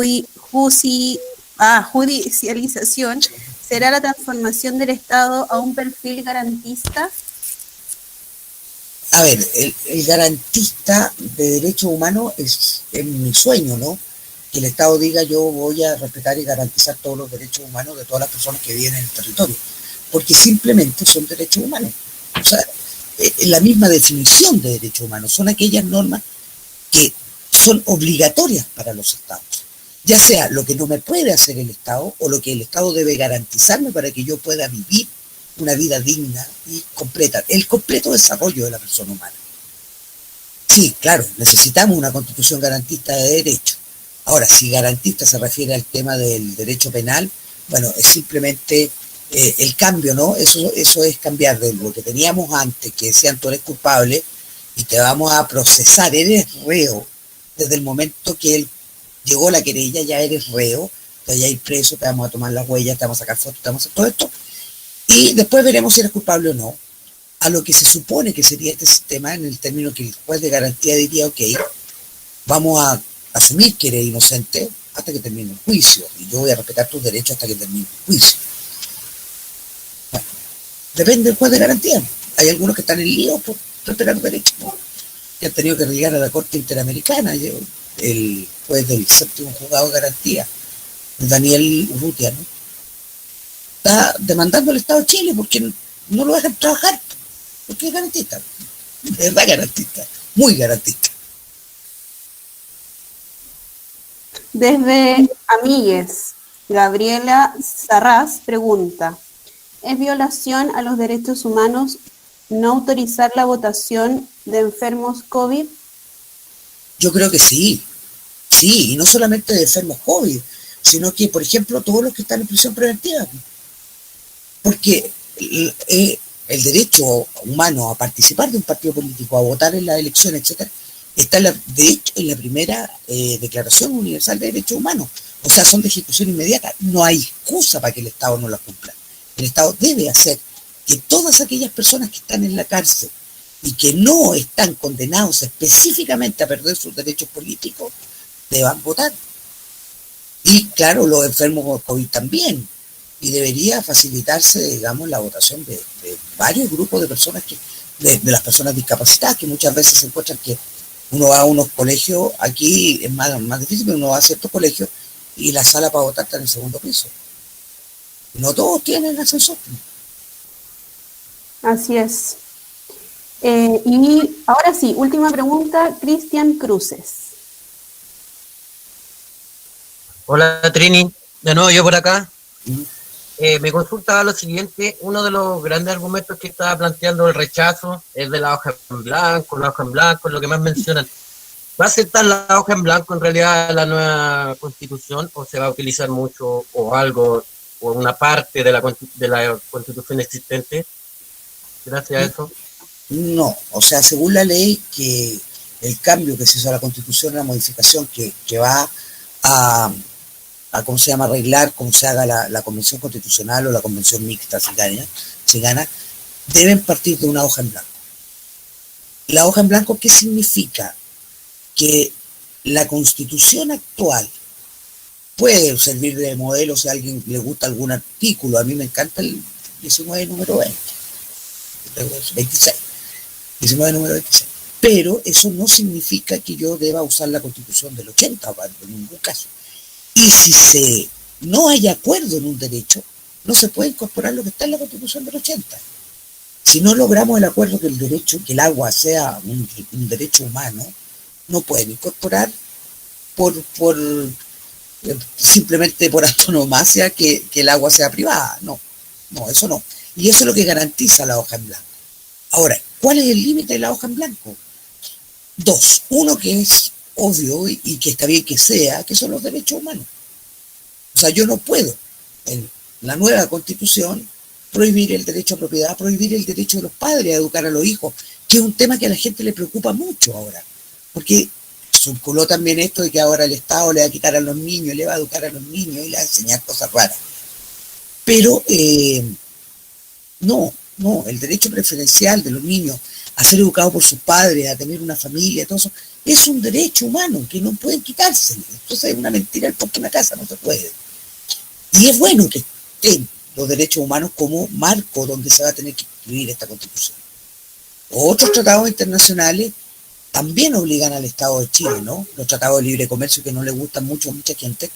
judicialización será la transformación del Estado a un perfil garantista. A ver, el garantista de derechos humanos es mi sueño, ¿no? Que el Estado diga yo voy a respetar y garantizar todos los derechos humanos de todas las personas que viven en el territorio, porque simplemente son derechos humanos. O sea, la misma definición de derechos humanos son aquellas normas que son obligatorias para los Estados, ya sea lo que no me puede hacer el Estado o lo que el Estado debe garantizarme para que yo pueda vivir una vida digna y completa, el completo desarrollo de la persona humana. Sí, claro, necesitamos una constitución garantista de derechos. Ahora, si garantista se refiere al tema del derecho penal, bueno, es simplemente el cambio, ¿no? Eso es cambiar de lo que teníamos antes, que decían tú eres culpable y te vamos a procesar, eres reo. Desde el momento que él llegó la querella, ya eres reo, entonces ya hay preso, te vamos a tomar las huellas, te vamos a sacar fotos, te vamos a hacer todo esto, y después veremos si eres culpable o no. A lo que se supone que sería este sistema, en el término que el juez de garantía diría, ok, vamos a asumir que eres inocente hasta que termine el juicio, y yo voy a respetar tus derechos hasta que termine el juicio. Bueno, depende del juez de garantía. Hay algunos que están en lío por respetar los derechos, ¿no? Que han tenido que llegar a la Corte Interamericana, el juez del séptimo juzgado de garantía, Daniel Urrutia, ¿no? Está demandando al Estado de Chile porque no lo dejan trabajar, porque es garantista, de verdad garantista, muy garantista. Desde Amigues, Gabriela Sarraz pregunta, ¿es violación a los derechos humanos no autorizar la votación de enfermos COVID? Yo creo que sí, y no solamente de enfermos COVID, sino que, por ejemplo, todos los que están en prisión preventiva, porque el derecho humano a participar de un partido político, a votar en las elecciones, etcétera, está de hecho en la primera Declaración Universal de Derechos Humanos. O sea, son de ejecución inmediata. No hay excusa para que el Estado no las cumpla. El Estado debe hacer que todas aquellas personas que están en la cárcel y que no están condenados específicamente a perder sus derechos políticos, deban votar. Y claro, los enfermos con COVID también. Y debería facilitarse, digamos, la votación de varios grupos de personas, de las personas discapacitadas, que muchas veces se encuentran que uno va a unos colegios, aquí es más difícil, pero uno va a ciertos colegios y la sala para votar está en el segundo piso. No todos tienen ascensor. Así es. Y ahora sí, última pregunta, Cristian Cruces. Hola Trini, de nuevo yo por acá. Me consultaba lo siguiente, uno de los grandes argumentos que estaba planteando el rechazo es de la hoja en blanco, lo que más mencionan. ¿Va a aceptar la hoja en blanco en realidad la nueva constitución o se va a utilizar mucho o algo o una parte de la constitución existente? Gracias a eso. No, o sea, según la ley, que el cambio que se hizo a la constitución, la modificación que va a cómo se llama, arreglar cómo se haga la convención constitucional o la convención mixta, si gana, deben partir de una hoja en blanco. La hoja en blanco, ¿qué significa? Que la constitución actual puede servir de modelo si a alguien le gusta algún artículo. A mí me encanta el 19 número 26. 19 número 26. Pero eso no significa que yo deba usar la constitución del 80, en ningún caso. Y si no hay acuerdo en un derecho, no se puede incorporar lo que está en la Constitución del 80. Si no logramos el acuerdo que el agua sea un derecho humano, no pueden incorporar simplemente por antonomasia que el agua sea privada. No, eso no. Y eso es lo que garantiza la hoja en blanco. Ahora, ¿cuál es el límite de la hoja en blanco? Dos. Uno que es obvio y que está bien que sea, que son los derechos humanos. O sea, yo no puedo en la nueva constitución prohibir el derecho a propiedad, prohibir el derecho de los padres a educar a los hijos, que es un tema que a la gente le preocupa mucho ahora, porque circuló también esto de que ahora el Estado le va a quitar a los niños, le va a educar a los niños y le va a enseñar cosas raras. Pero no, el derecho preferencial de los niños a ser educados por sus padres, a tener una familia, todo eso, es un derecho humano que no pueden quitárselo. Entonces es una mentira el porque una casa no se puede. Y es bueno que estén los derechos humanos como marco donde se va a tener que escribir esta constitución. Otros tratados internacionales también obligan al Estado de Chile, ¿no? Los tratados de libre comercio que no le gustan mucho a mucha gente.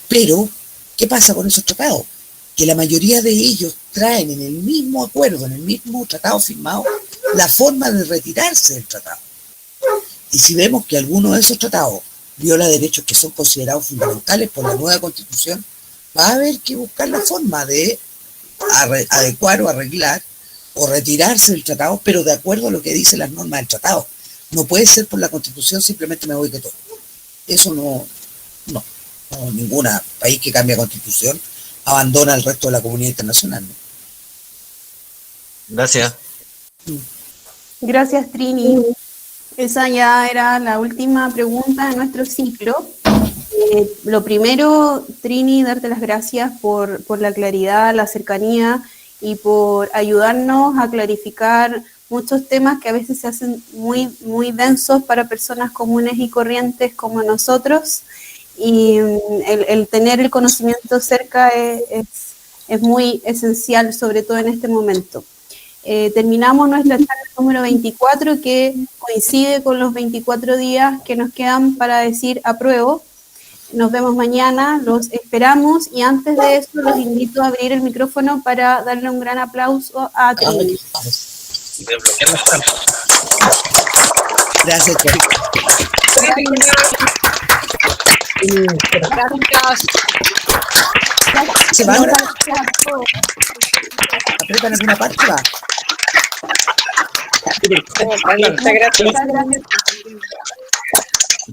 Pero, ¿qué pasa con esos tratados? Que la mayoría de ellos traen en el mismo acuerdo, en el mismo tratado firmado, la forma de retirarse del tratado. Y si vemos que alguno de esos tratados viola derechos que son considerados fundamentales por la nueva Constitución, va a haber que buscar la forma de adecuar o arreglar o retirarse del tratado, pero de acuerdo a lo que dicen las normas del tratado. No puede ser por la Constitución simplemente me voy de todo. Eso no, ningún país que cambia Constitución abandona al resto de la comunidad internacional, ¿no? Gracias. Gracias, Trini. Esa ya era la última pregunta de nuestro ciclo. Lo primero, Trini, darte las gracias por la claridad, la cercanía y por ayudarnos a clarificar muchos temas que a veces se hacen muy, muy densos para personas comunes y corrientes como nosotros. Y el tener el conocimiento cerca es muy esencial, sobre todo en este momento. Terminamos nuestra charla número 24, que coincide con los 24 días que nos quedan para decir apruebo. Nos vemos mañana, los esperamos, y antes de eso los invito a abrir el micrófono para darle un gran aplauso a Trini. Gracias, Trini. ¿Se va ahora? ¿Apretan alguna parte? Va. Muchas gracias.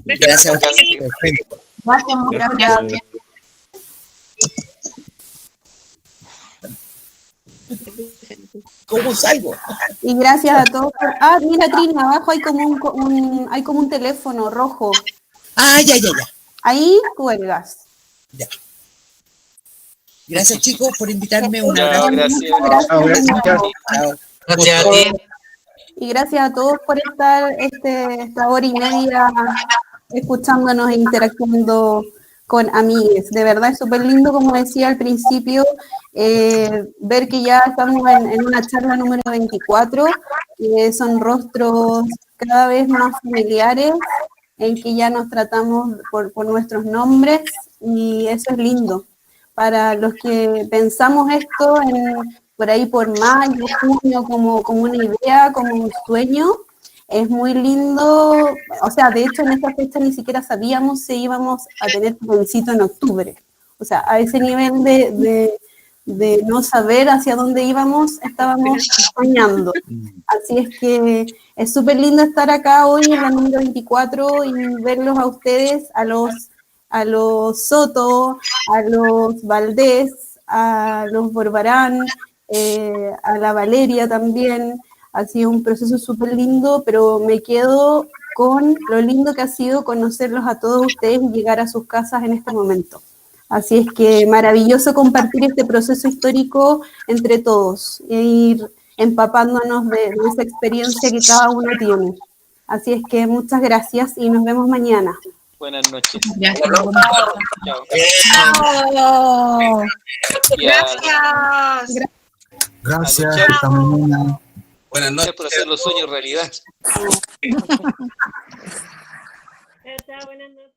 Gracias a ustedes. Gracias. ¿Cómo salgo? Y gracias a todos. Mira, Trini, abajo hay como un teléfono rojo. Ya. Ahí cuelgas. Ya. Gracias, chicos, por invitarme. Un Chao, abrazo. gracias. Chao. Gracias a ti. Y gracias a todos por estar esta hora y media escuchándonos e interactuando con amigues. De verdad es súper lindo, como decía al principio, ver que ya estamos en una charla número 24, que son rostros cada vez más familiares, en que ya nos tratamos por nuestros nombres, y eso es lindo. Para los que pensamos esto por ahí por mayo, junio, como una idea, como un sueño, es muy lindo. O sea, de hecho en esta fecha ni siquiera sabíamos si íbamos a tener plebiscito en octubre. O sea, a ese nivel de no saber hacia dónde íbamos, estábamos soñando. Así es que es súper lindo estar acá hoy en la número 24 y verlos a ustedes, a los Soto, a los Valdés, a los Borbarán, a la Valeria también. Ha sido un proceso súper lindo, pero me quedo con lo lindo que ha sido conocerlos a todos ustedes y llegar a sus casas en este momento. Así es que maravilloso compartir este proceso histórico entre todos e ir empapándonos de esa experiencia que cada uno tiene. Así es que muchas gracias y nos vemos mañana. Buenas noches. Gracias. Chao. Gracias. Gracias. A luchar. Hasta mañana. Buenas noches. Por hacer los sueños realidad. Chao, buenas noches.